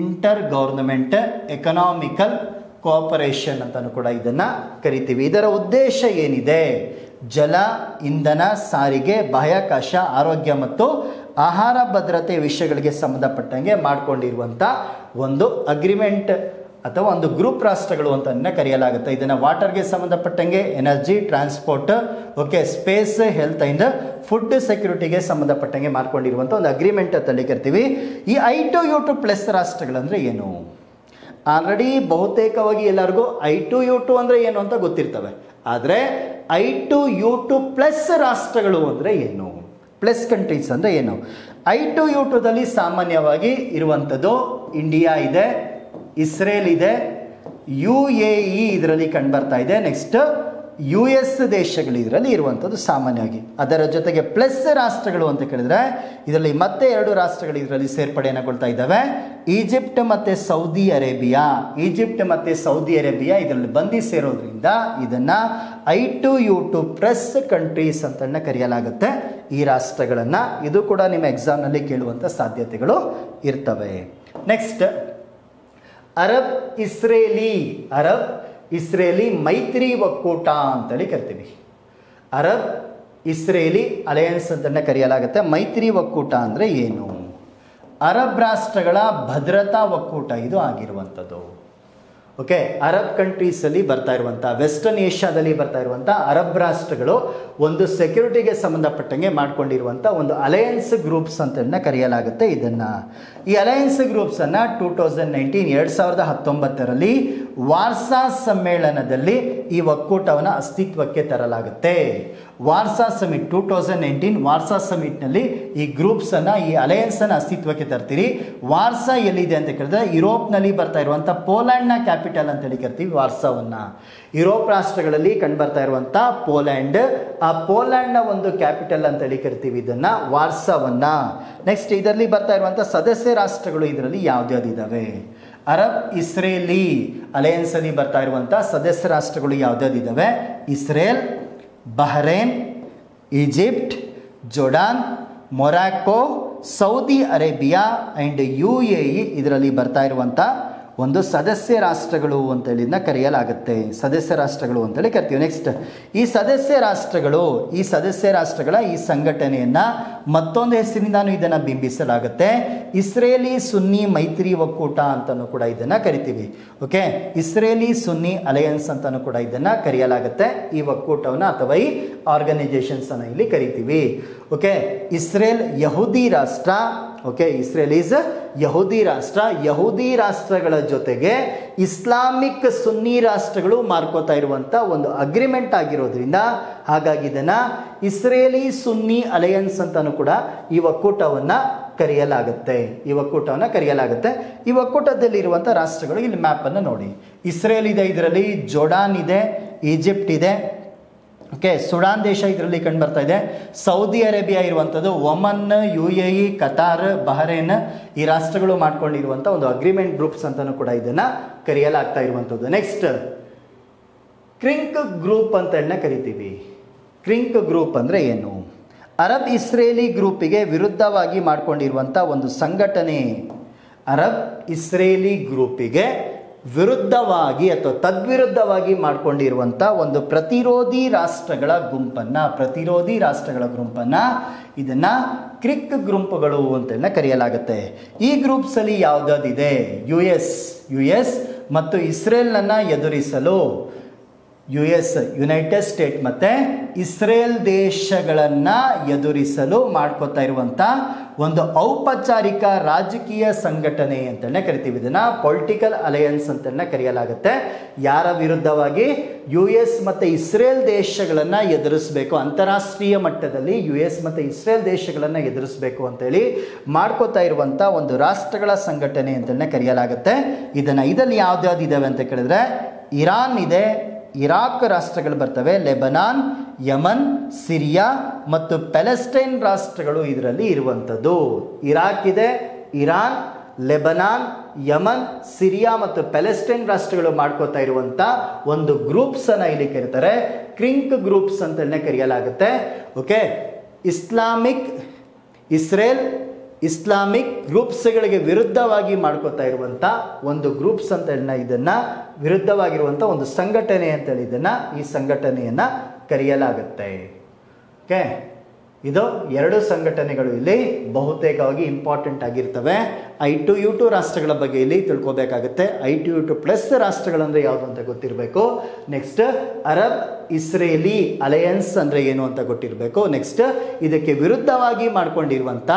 ಇಂಟರ್ ಗೌರ್ನಮೆಂಟ್ ಎಕನಾಮಿಕಲ್ ಕೋಆಪರೇಷನ್ ಅಂತಲೂ ಕೂಡ ಇದನ್ನು ಕರಿತೀವಿ. ಇದರ ಉದ್ದೇಶ ಏನಿದೆ? ಜಲ, ಇಂಧನ, ಸಾರಿಗೆ, ಬಾಹ್ಯಾಕಾಶ, ಆರೋಗ್ಯ ಮತ್ತು ಆಹಾರ ಭದ್ರತೆ ವಿಷಯಗಳಿಗೆ ಸಂಬಂಧಪಟ್ಟಂಗೆ ಮಾಡಿಕೊಂಡಿರುವಂಥ ಒಂದು ಅಗ್ರಿಮೆಂಟ್ ಅಥವಾ ಒಂದು ಗ್ರೂಪ್ ರಾಷ್ಟ್ರಗಳು ಅಂತ ಕರೆಯಲಾಗುತ್ತೆ. ಇದನ್ನು ವಾಟರ್ಗೆ ಸಂಬಂಧಪಟ್ಟಂಗೆ, energy, transport, okay, space, health and food ಸೆಕ್ಯೂರಿಟಿಗೆ ಸಂಬಂಧಪಟ್ಟಂಗೆ ಮಾಡ್ಕೊಂಡಿರುವಂಥ ಒಂದು ಅಗ್ರಿಮೆಂಟ್ ಅಂತೇಳಿ ಕರಿತೀವಿ. ಈ I2U2 ಪ್ಲಸ್ ರಾಷ್ಟ್ರಗಳಂದರೆ ಏನು? ಆಲ್ರೆಡಿ ಬಹುತೇಕವಾಗಿ ಎಲ್ಲರಿಗೂ I2U2 ಅಂದರೆ ಏನು ಅಂತ ಗೊತ್ತಿರ್ತವೆ, ಆದರೆ I2U2 ಪ್ಲಸ್ ರಾಷ್ಟ್ರಗಳು ಅಂದರೆ ಏನು, ಪ್ಲಸ್ ಕಂಟ್ರೀಸ್ ಅಂದರೆ ಏನು? I2U2ದಲ್ಲಿ ಸಾಮಾನ್ಯವಾಗಿ ಇರುವಂಥದ್ದು ಇಂಡಿಯಾ ಇದೆ, ಇಸ್ರೇಲ್ ಇದೆ, UAE ಇದರಲ್ಲಿ ಕಂಡುಬರ್ತಾ ಇದೆ, ನೆಕ್ಸ್ಟ್ US ದೇಶಗಳು ಇದರಲ್ಲಿ ಇರುವಂಥದ್ದು ಸಾಮಾನ್ಯವಾಗಿ. ಅದರ ಜೊತೆಗೆ ಪ್ಲಸ್ ರಾಷ್ಟ್ರಗಳು ಅಂತ ಕೇಳಿದ್ರೆ ಇದರಲ್ಲಿ ಮತ್ತೆ 2 ರಾಷ್ಟ್ರಗಳು ಇದರಲ್ಲಿ ಸೇರ್ಪಡೆಗೊಳ್ತಾ ಇದ್ದಾವೆ. ಈಜಿಪ್ಟ್ ಮತ್ತು ಸೌದಿ ಅರೇಬಿಯಾ. ಈಜಿಪ್ಟ್ ಮತ್ತು ಸೌದಿ ಅರೇಬಿಯಾ ಇದರಲ್ಲಿ ಬಂದು ಸೇರೋದ್ರಿಂದ ಇದನ್ನು I2U2 ಪ್ಲಸ್ ಕಂಟ್ರೀಸ್ ಅಂತ ಕರೆಯಲಾಗುತ್ತೆ ಈ ರಾಷ್ಟ್ರಗಳನ್ನು. ಇದು ಕೂಡ ನಿಮ್ಮ ಎಕ್ಸಾಮ್ನಲ್ಲಿ ಕೇಳುವಂಥ ಸಾಧ್ಯತೆಗಳು ಇರ್ತವೆ. ನೆಕ್ಸ್ಟ್, ಅರಬ್ ಇಸ್ರೇಲಿ ಮೈತ್ರಿ ಒಕ್ಕೂಟ ಅಂತೇಳಿ ಕರಿತೀವಿ. ಅರಬ್ ಇಸ್ರೇಲಿ ಅಲಯನ್ಸ್ ಅಂತ ಕರೆಯಲಾಗುತ್ತೆ. ಮೈತ್ರಿ ಒಕ್ಕೂಟ ಅಂದರೆ ಏನು? ಅರಬ್ ರಾಷ್ಟ್ರಗಳ ಭದ್ರತಾ ಒಕ್ಕೂಟ ಇದು ಆಗಿರುವಂಥದ್ದು. ಓಕೆ, ಅರಬ್ ಕಂಟ್ರೀಸಲ್ಲಿ ಬರ್ತಾ ಇರುವಂಥ, ವೆಸ್ಟರ್ನ್ ಏಷ್ಯಾದಲ್ಲಿ ಬರ್ತಾ ಇರುವಂಥ ಅರಬ್ ರಾಷ್ಟ್ರಗಳು ಒಂದು ಸೆಕ್ಯೂರಿಟಿಗೆ ಸಂಬಂಧಪಟ್ಟಂಗೆ ಮಾಡ್ಕೊಂಡಿರುವಂಥ ಒಂದು ಅಲಯನ್ಸ್ ಗ್ರೂಪ್ಸ್ ಅಂತ ಕರೆಯಲಾಗುತ್ತೆ ಇದನ್ನು. ಈ ಅಲಯನ್ಸ್ ಗ್ರೂಪ್ಸನ್ನು 2019 ವಾರ್ಸಾ ಸಮ್ಮೇಳನದಲ್ಲಿ ಈ ಒಕ್ಕೂಟವನ್ನು ಅಸ್ತಿತ್ವಕ್ಕೆ ತರಲಾಗುತ್ತೆ. ವಾರ್ಸಾ ಸಮಿಟ್ 2019 ವಾರ್ಸಾ ಸಮಿಟ್ನಲ್ಲಿ ಈ ಗ್ರೂಪ್ಸನ್ನು, ಈ ಅಲಯನ್ಸನ್ನು ಅಸ್ತಿತ್ವಕ್ಕೆ ತರ್ತೀರಿ. ವಾರ್ಸಾ ಎಲ್ಲಿದೆ ಅಂತ ಕೇಳಿದ್ರೆ ಯುರೋಪ್ನಲ್ಲಿ ಬರ್ತಾ ಇರುವಂಥ ಪೋಲ್ಯಾಂಡ್ನ ಕ್ಯಾಪಿಟಲ್ ಅಂತೇಳಿ ಕರಿತೀವಿ ವಾರ್ಸಾವನ್ನು. ಯುರೋಪ್ ರಾಷ್ಟ್ರಗಳಲ್ಲಿ ಕಂಡುಬರ್ತಾ ಇರುವಂಥ ಪೋಲ್ಯಾಂಡ್, ಆ ಪೋಲ್ಯಾಂಡ್ನ ಒಂದು ಕ್ಯಾಪಿಟಲ್ ಅಂತೇಳಿ ಕರಿತೀವಿ ಇದನ್ನು, ವಾರ್ಸಾವನ್ನು. ನೆಕ್ಸ್ಟ್, ಇದರಲ್ಲಿ ಬರ್ತಾ ಇರುವಂಥ ಸದಸ್ಯ ರಾಷ್ಟ್ರಗಳು ಇದರಲ್ಲಿ ಯಾವ್ದ್ಯಾವ್ದಿದ್ದಾವೆ? ಅರಬ್ ಇಸ್ರೇಲಿ ಅಲಯನ್ಸ್ ಅಲ್ಲಿ ಬರ್ತಾ ಇರುವಂಥ ಸದಸ್ಯ ರಾಷ್ಟ್ರಗಳು ಯಾವ್ದ್ಯಾವ್ದಿದ್ದಾವೆ? Israel, Bahrain, Egypt, Jordan, Morocco, Saudi Arabia and UAE ಇದರಲ್ಲಿ ಬರ್ತಾ ಇರುವಂಥ ಒಂದು ಸದಸ್ಯ ರಾಷ್ಟ್ರಗಳು ಅಂತೇಳಿ ಕರೆಯಲಾಗುತ್ತೆ. ಸದಸ್ಯ ರಾಷ್ಟ್ರಗಳು ಅಂತೇಳಿ ಕರಿತೀವಿ. ನೆಕ್ಸ್ಟ್, ಈ ಸದಸ್ಯ ರಾಷ್ಟ್ರಗಳ ಈ ಸಂಘಟನೆಯನ್ನು ಮತ್ತೊಂದು ಹೆಸರಿನಿಂದಾನು ಇದನ್ನು ಬಿಂಬಿಸಲಾಗುತ್ತೆ. ಇಸ್ರೇಲಿ ಸುನ್ನಿ ಮೈತ್ರಿ ಒಕ್ಕೂಟ ಅಂತಲೂ ಕೂಡ ಇದನ್ನು ಕರಿತೀವಿ. ಓಕೆ, ಇಸ್ರೇಲಿ ಸುನ್ನಿ ಅಲಯನ್ಸ್ ಅಂತಲೂ ಕೂಡ ಇದನ್ನು ಕರೆಯಲಾಗುತ್ತೆ ಈ ಒಕ್ಕೂಟವನ್ನು, ಅಥವಾ ಈ ಆರ್ಗನೈಸೇಷನ್ಸ್ ಅನ್ನು ಇಲ್ಲಿ ಕರಿತೀವಿ. ಓಕೆ, ಇಸ್ರೇಲ್ ಯಹೂದಿ ರಾಷ್ಟ್ರ. ಓಕೆ, ಇಸ್ರೇಲ್ ಈಸ್ ಯಹೂದಿ ರಾಷ್ಟ್ರ. ಯಹೂದಿ ರಾಷ್ಟ್ರಗಳ ಜೊತೆಗೆ ಇಸ್ಲಾಮಿಕ್ ಸುನ್ನಿ ರಾಷ್ಟ್ರಗಳು ಮಾಡ್ಕೋತಾ ಇರುವಂಥ ಒಂದು ಅಗ್ರಿಮೆಂಟ್ ಆಗಿರೋದ್ರಿಂದ ಹಾಗಾಗಿ ಇದನ್ನು ಇಸ್ರೇಲಿ ಸುನ್ನಿ ಅಲಯನ್ಸ್ ಅಂತಾನು ಕೂಡ ಈ ಒಕ್ಕೂಟವನ್ನು ಕರೆಯಲಾಗುತ್ತೆ. ಈ ಒಕ್ಕೂಟದಲ್ಲಿರುವಂಥ ರಾಷ್ಟ್ರಗಳು ಇಲ್ಲಿ ಮ್ಯಾಪನ್ನು ನೋಡಿ. ಇಸ್ರೇಲ್ ಇದೆ, ಇದರಲ್ಲಿ ಜೋರ್ಡಾನ್ ಇದೆ, ಈಜಿಪ್ಟ್ ಇದೆ, ಓಕೆ, ಸುಡಾನ್ ದೇಶ ಇದರಲ್ಲಿ ಕಂಡು ಬರ್ತಾ ಇದೆ, ಸೌದಿ ಅರೇಬಿಯಾ ಇರುವಂಥದ್ದು, ಒಮನ್, UAE, ಕತಾರ್, ಬಹರೇನ್, ಈ ರಾಷ್ಟ್ರಗಳು ಮಾಡ್ಕೊಂಡಿರುವಂಥ ಒಂದು ಅಗ್ರಿಮೆಂಟ್ ಗ್ರೂಪ್ಸ್ ಅಂತಾನು ಕೂಡ ಇದನ್ನು ಕರೆಯಲಾಗ್ತಾ ಇರುವಂಥದ್ದು. ನೆಕ್ಸ್ಟ್ ಕ್ರಿಂಕ್ ಗ್ರೂಪ್ ಅಂತ ಕರಿತೀವಿ. ಕ್ರಿಂಕ್ ಗ್ರೂಪ್ ಅಂದರೆ ಏನು? ಅರಬ್ ಇಸ್ರೇಲಿ ಗ್ರೂಪಿಗೆ ವಿರುದ್ಧವಾಗಿ ಮಾಡಿಕೊಂಡಿರುವಂಥ ಒಂದು ಸಂಘಟನೆ. ಅರಬ್ ಇಸ್ರೇಲಿ ಗ್ರೂಪಿಗೆ ವಿರುದ್ಧವಾಗಿ ಅಥವಾ ತದ್ವಿರುದ್ಧವಾಗಿ ಮಾಡಿಕೊಂಡಿರುವಂಥ ಒಂದು ಪ್ರತಿರೋಧಿ ರಾಷ್ಟ್ರಗಳ ಗುಂಪನ್ನು ಇದನ್ನು ಕ್ರಿಕ್ ಗುಂಪುಗಳು ಅಂತ ಕರೆಯಲಾಗುತ್ತೆ. ಈ ಗ್ರೂಪ್ಸಲ್ಲಿ ಯಾವುದಾದಿದೆ? ಯು ಎಸ್ ಮತ್ತು ಇಸ್ರೇಲ್ನನ್ನು ಎದುರಿಸಲು ಯುನೈಟೆಡ್ ಸ್ಟೇಟ್ ಮತ್ತು ಇಸ್ರೇಲ್ ದೇಶಗಳನ್ನು ಎದುರಿಸಲು ಮಾಡ್ಕೋತಾ ಇರುವಂಥ ಒಂದು ಔಪಚಾರಿಕ ರಾಜಕೀಯ ಸಂಘಟನೆ ಅಂತಲೇ ಕರಿತೀವಿ. ಇದನ್ನು ಪೊಲಿಟಿಕಲ್ ಅಲಯನ್ಸ್ ಅಂತಲೇ ಕರೆಯಲಾಗುತ್ತೆ. ಯಾರ ವಿರುದ್ಧವಾಗಿ? US ಮತ್ತು ಇಸ್ರೇಲ್ ದೇಶಗಳನ್ನು ಎದುರಿಸಬೇಕು, ಅಂತಾರಾಷ್ಟ್ರೀಯ ಮಟ್ಟದಲ್ಲಿ US ಮತ್ತು ಇಸ್ರೇಲ್ ದೇಶಗಳನ್ನು ಎದುರಿಸಬೇಕು ಅಂತೇಳಿ ಮಾಡ್ಕೋತಾ ಇರುವಂಥ ಒಂದು ರಾಷ್ಟ್ರಗಳ ಸಂಘಟನೆ ಅಂತಲೇ ಕರೆಯಲಾಗುತ್ತೆ. ಇದರಲ್ಲಿ ಯಾವ್ದಾವ್ದಿದ್ದಾವೆ ಅಂತ ಕೇಳಿದ್ರೆ ಇರಾನ್ ಇದೆ, ಇರಾಕ್ ರಾಷ್ಟ್ರಗಳು ಬರ್ತವೆ, ಲೆಬನಾನ್, ಯಮನ್, ಸಿರಿಯಾ ಮತ್ತು ಪ್ಯಾಲೆಸ್ಟೈನ್ ರಾಷ್ಟ್ರಗಳು ಇದರಲ್ಲಿ ಇರುವಂಥದ್ದು. ಇರಾಕ್ ಇದೆ, ಇರಾನ್, ಲೆಬನಾನ್, ಯಮನ್, ಸಿರಿಯಾ ಮತ್ತು ಪ್ಯಾಲೆಸ್ಟೈನ್ ರಾಷ್ಟ್ರಗಳು ಮಾಡ್ಕೋತಾ ಇರುವಂಥ ಒಂದು ಗ್ರೂಪ್ಸನ್ನು ಇಲ್ಲಿ ಕರೀತಾರೆ ಕ್ರಿಂಕ್ ಗ್ರೂಪ್ಸ್ ಅಂತಲೇ ಕರೆಯಲಾಗುತ್ತೆ. ಓಕೆ, ಇಸ್ಲಾಮಿಕ್ ಗ್ರೂಪ್ಸ್ಗಳಿಗೆ ವಿರುದ್ಧವಾಗಿ ಮಾಡ್ಕೋತಾ ಇರುವಂಥ ಒಂದು ಗ್ರೂಪ್ಸ್ ಅಂತ ಇದನ್ನು ವಿರುದ್ಧವಾಗಿರುವಂಥ ಒಂದು ಸಂಘಟನೆ ಅಂತೇಳಿ ಈ ಸಂಘಟನೆಯನ್ನು ಕರೆಯಲಾಗುತ್ತೆ. ಓಕೆ, ಇದು ಎರಡು ಸಂಘಟನೆಗಳು ಇಲ್ಲಿ ಬಹುತೇಕವಾಗಿ ಇಂಪಾರ್ಟೆಂಟ್ ಆಗಿರ್ತವೆ. I2U2 ರಾಷ್ಟ್ರಗಳ ಬಗ್ಗೆ ಇಲ್ಲಿ ತಿಳ್ಕೊಬೇಕಾಗುತ್ತೆ. I2U2 ಪ್ಲಸ್ ರಾಷ್ಟ್ರಗಳಂದ್ರೆ ಯಾವುದು ಅಂತ ಗೊತ್ತಿರಬೇಕು. ನೆಕ್ಸ್ಟ್ ಅರಬ್ ಇಸ್ರೇಲಿ ಅಲಯನ್ಸ್ ಅಂದರೆ ಏನು ಅಂತ ಗೊತ್ತಿರಬೇಕು. ನೆಕ್ಸ್ಟ್ ಇದಕ್ಕೆ ವಿರುದ್ಧವಾಗಿ ಮಾಡ್ಕೊಂಡಿರುವಂಥ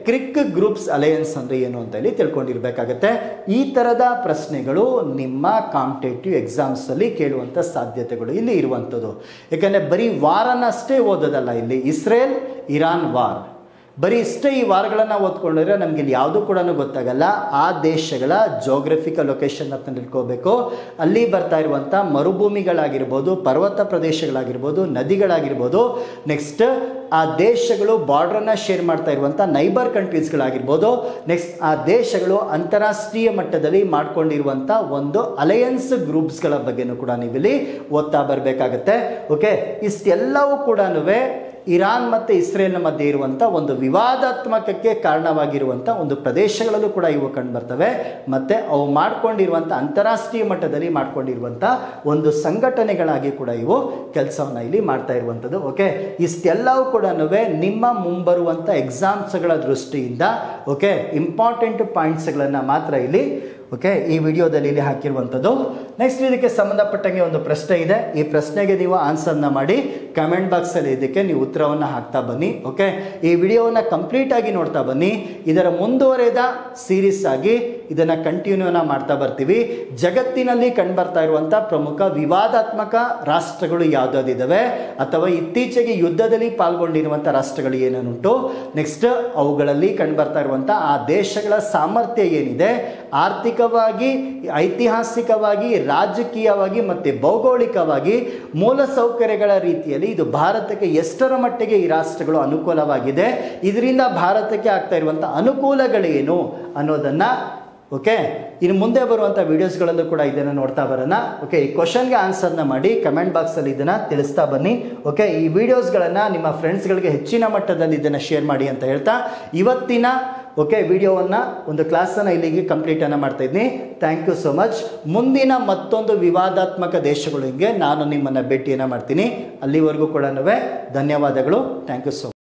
ಕ್ರಿಕ್ ಗ್ರೂಪ್ಸ್ ಅಲಯನ್ಸ್ ಅಂದರೆ ಏನು ಅಂತ ಹೇಳಿ ತಿಳ್ಕೊಂಡಿರ್ಬೇಕಾಗತ್ತೆ. ಈ ಥರದ ಪ್ರಶ್ನೆಗಳು ನಿಮ್ಮ ಕಾಂಪಿಟೇಟಿವ್ ಎಕ್ಸಾಮ್ಸಲ್ಲಿ ಕೇಳುವಂಥ ಸಾಧ್ಯತೆಗಳು ಇಲ್ಲಿ ಇರುವಂಥದ್ದು. ಯಾಕಂದರೆ ಬರೀ ವಾರನ್ನಷ್ಟೇ ಓದೋದಲ್ಲ, ಇಲ್ಲಿ ಇಸ್ರೇಲ್ ಇರಾನ್ ವಾರ್ ಬರೀ ಇಷ್ಟೇ ಈ ವಾರಗಳನ್ನು ಓದ್ಕೊಂಡ್ರೆ ನಮಗೆ ಇಲ್ಲಿ ಯಾವುದೂ ಕೂಡ ಗೊತ್ತಾಗಲ್ಲ. ಆ ದೇಶಗಳ ಜೋಗ್ರಫಿಕಲ್ ಲೊಕೇಶನ್ ಅಂತ ತಿಳ್ಕೋಬೇಕು. ಅಲ್ಲಿ ಬರ್ತಾ ಇರುವಂಥ ಮರುಭೂಮಿಗಳಾಗಿರ್ಬೋದು, ಪರ್ವತ ಪ್ರದೇಶಗಳಾಗಿರ್ಬೋದು, ನದಿಗಳಾಗಿರ್ಬೋದು, ನೆಕ್ಸ್ಟ್ ಆ ದೇಶಗಳು ಬಾರ್ಡ್ರನ್ನು ಶೇರ್ ಮಾಡ್ತಾ ಇರುವಂಥ ನೈಬರ್ ಕಂಟ್ರೀಸ್ಗಳಾಗಿರ್ಬೋದು, ನೆಕ್ಸ್ಟ್ ಆ ದೇಶಗಳು ಅಂತಾರಾಷ್ಟ್ರೀಯ ಮಟ್ಟದಲ್ಲಿ ಮಾಡ್ಕೊಂಡಿರುವಂಥ ಒಂದು ಅಲಯನ್ಸ್ ಗ್ರೂಪ್ಸ್ಗಳ ಬಗ್ಗೆನೂ ಕೂಡ ನೀವಿಲ್ಲಿ ಓದ್ತಾ ಬರಬೇಕಾಗತ್ತೆ. ಓಕೆ, ಇಷ್ಟೆಲ್ಲವೂ ಕೂಡ ಇರಾನ್ ಮತ್ತು ಇಸ್ರೇಲ್ನ ಮಧ್ಯೆ ಇರುವಂಥ ಒಂದು ವಿವಾದಾತ್ಮಕಕ್ಕೆ ಕಾರಣವಾಗಿರುವಂಥ ಒಂದು ಪ್ರದೇಶಗಳಲ್ಲೂ ಕೂಡ ಇವು ಕಂಡು ಬರ್ತವೆ. ಮತ್ತು ಅವು ಮಾಡ್ಕೊಂಡಿರುವಂಥ ಅಂತಾರಾಷ್ಟ್ರೀಯ ಮಟ್ಟದಲ್ಲಿ ಮಾಡ್ಕೊಂಡಿರುವಂಥ ಒಂದು ಸಂಘಟನೆಗಳಾಗಿ ಕೂಡ ಇವು ಕೆಲಸವನ್ನು ಇಲ್ಲಿ ಮಾಡ್ತಾ ಇರುವಂಥದ್ದು. ಓಕೆ, ಇಷ್ಟೆಲ್ಲವೂ ಕೂಡ ನಿಮ್ಮ ಮುಂಬರುವಂಥ ಎಕ್ಸಾಮ್ಸ್ಗಳ ದೃಷ್ಟಿಯಿಂದ ಇಂಪಾರ್ಟೆಂಟ್ ಪಾಯಿಂಟ್ಸ್ಗಳನ್ನು ಮಾತ್ರ ಇಲ್ಲಿ ಈ ವಿಡಿಯೋದಲ್ಲಿ ಇಲ್ಲಿ ಹಾಕಿರುವಂಥದ್ದು. ನೆಕ್ಸ್ಟ್ ಇದಕ್ಕೆ ಸಂಬಂಧಪಟ್ಟಂಗೆ ಒಂದು ಪ್ರಶ್ನೆ ಇದೆ. ಈ ಪ್ರಶ್ನೆಗೆ ನೀವು ಆನ್ಸರ್ನ ಮಾಡಿ ಕಮೆಂಟ್ ಬಾಕ್ಸಲ್ಲಿ ಇದಕ್ಕೆ ನೀವು ಉತ್ತರವನ್ನು ಹಾಕ್ತಾ ಬನ್ನಿ. ಈ ವಿಡಿಯೋವನ್ನು ಕಂಪ್ಲೀಟ್ ಆಗಿ ನೋಡ್ತಾ ಬನ್ನಿ. ಇದರ ಮುಂದುವರೆದ ಸೀರೀಸ್ ಆಗಿ ಇದನ್ನು ಕಂಟಿನ್ಯೂನ ಮಾಡ್ತಾ ಬರ್ತೀವಿ. ಜಗತ್ತಿನಲ್ಲಿ ಕಂಡುಬರ್ತಾ ಇರುವಂಥ ಪ್ರಮುಖ ವಿವಾದಾತ್ಮಕ ರಾಷ್ಟ್ರಗಳು ಯಾವುದಾದಿದ್ದಾವೆ ಅಥವಾ ಇತ್ತೀಚೆಗೆ ಯುದ್ಧದಲ್ಲಿ ಪಾಲ್ಗೊಂಡಿರುವಂಥ ರಾಷ್ಟ್ರಗಳು ಏನೇನುಂಟು, ನೆಕ್ಸ್ಟ್ ಅವುಗಳಲ್ಲಿ ಕಂಡುಬರ್ತಾ ಇರುವಂಥ ಆ ದೇಶಗಳ ಸಾಮರ್ಥ್ಯ ಏನಿದೆ, ಆರ್ಥಿಕವಾಗಿ, ಐತಿಹಾಸಿಕವಾಗಿ, ರಾಜಕೀಯವಾಗಿ ಮತ್ತು ಭೌಗೋಳಿಕವಾಗಿ ಮೂಲಸೌಕರ್ಯಗಳ ರೀತಿಯಲ್ಲಿ ಇದು ಭಾರತಕ್ಕೆ ಎಷ್ಟರ ಮಟ್ಟಿಗೆ ಈ ರಾಷ್ಟ್ರಗಳು ಅನುಕೂಲವಾಗಿದೆ, ಇದರಿಂದ ಭಾರತಕ್ಕೆ ಆಗ್ತಾ ಇರುವಂಥ ಅನುಕೂಲಗಳೇನು ಅನ್ನೋದನ್ನು ಇನ್ನು ಮುಂದೆ ಬರುವಂಥ ವಿಡಿಯೋಸ್ಗಳಲ್ಲೂ ಕೂಡ ಇದನ್ನು ನೋಡ್ತಾ ಬರೋಣ. ಈ ಕ್ವಶನ್ಗೆ ಆನ್ಸರ್ನ ಮಾಡಿ ಕಮೆಂಟ್ ಬಾಕ್ಸಲ್ಲಿ ಇದನ್ನು ತಿಳಿಸ್ತಾ ಬನ್ನಿ. ಈ ವಿಡಿಯೋಸ್ಗಳನ್ನು ನಿಮ್ಮ ಫ್ರೆಂಡ್ಸ್ಗಳಿಗೆ ಹೆಚ್ಚಿನ ಮಟ್ಟದಲ್ಲಿ ಇದನ್ನು ಶೇರ್ ಮಾಡಿ ಅಂತ ಹೇಳ್ತಾ ಇವತ್ತಿನ ವಿಡಿಯೋವನ್ನು ಒಂದು ಕ್ಲಾಸನ್ನು ಇಲ್ಲಿಗೆ ಕಂಪ್ಲೀಟನ್ನು ಮಾಡ್ತಾ ಇದ್ದೀನಿ. Thank you so much. ಮುಂದಿನ ಮತ್ತೊಂದು ವಿವಾದಾತ್ಮಕ ದೇಶಗಳಿಗೆ ನಾನು ನಿಮ್ಮನ್ನು ಭೇಟಿಯನ್ನು ಮಾಡ್ತೀನಿ. ಅಲ್ಲಿವರೆಗೂ ಕೂಡ ಧನ್ಯವಾದಗಳು. Thank you so much.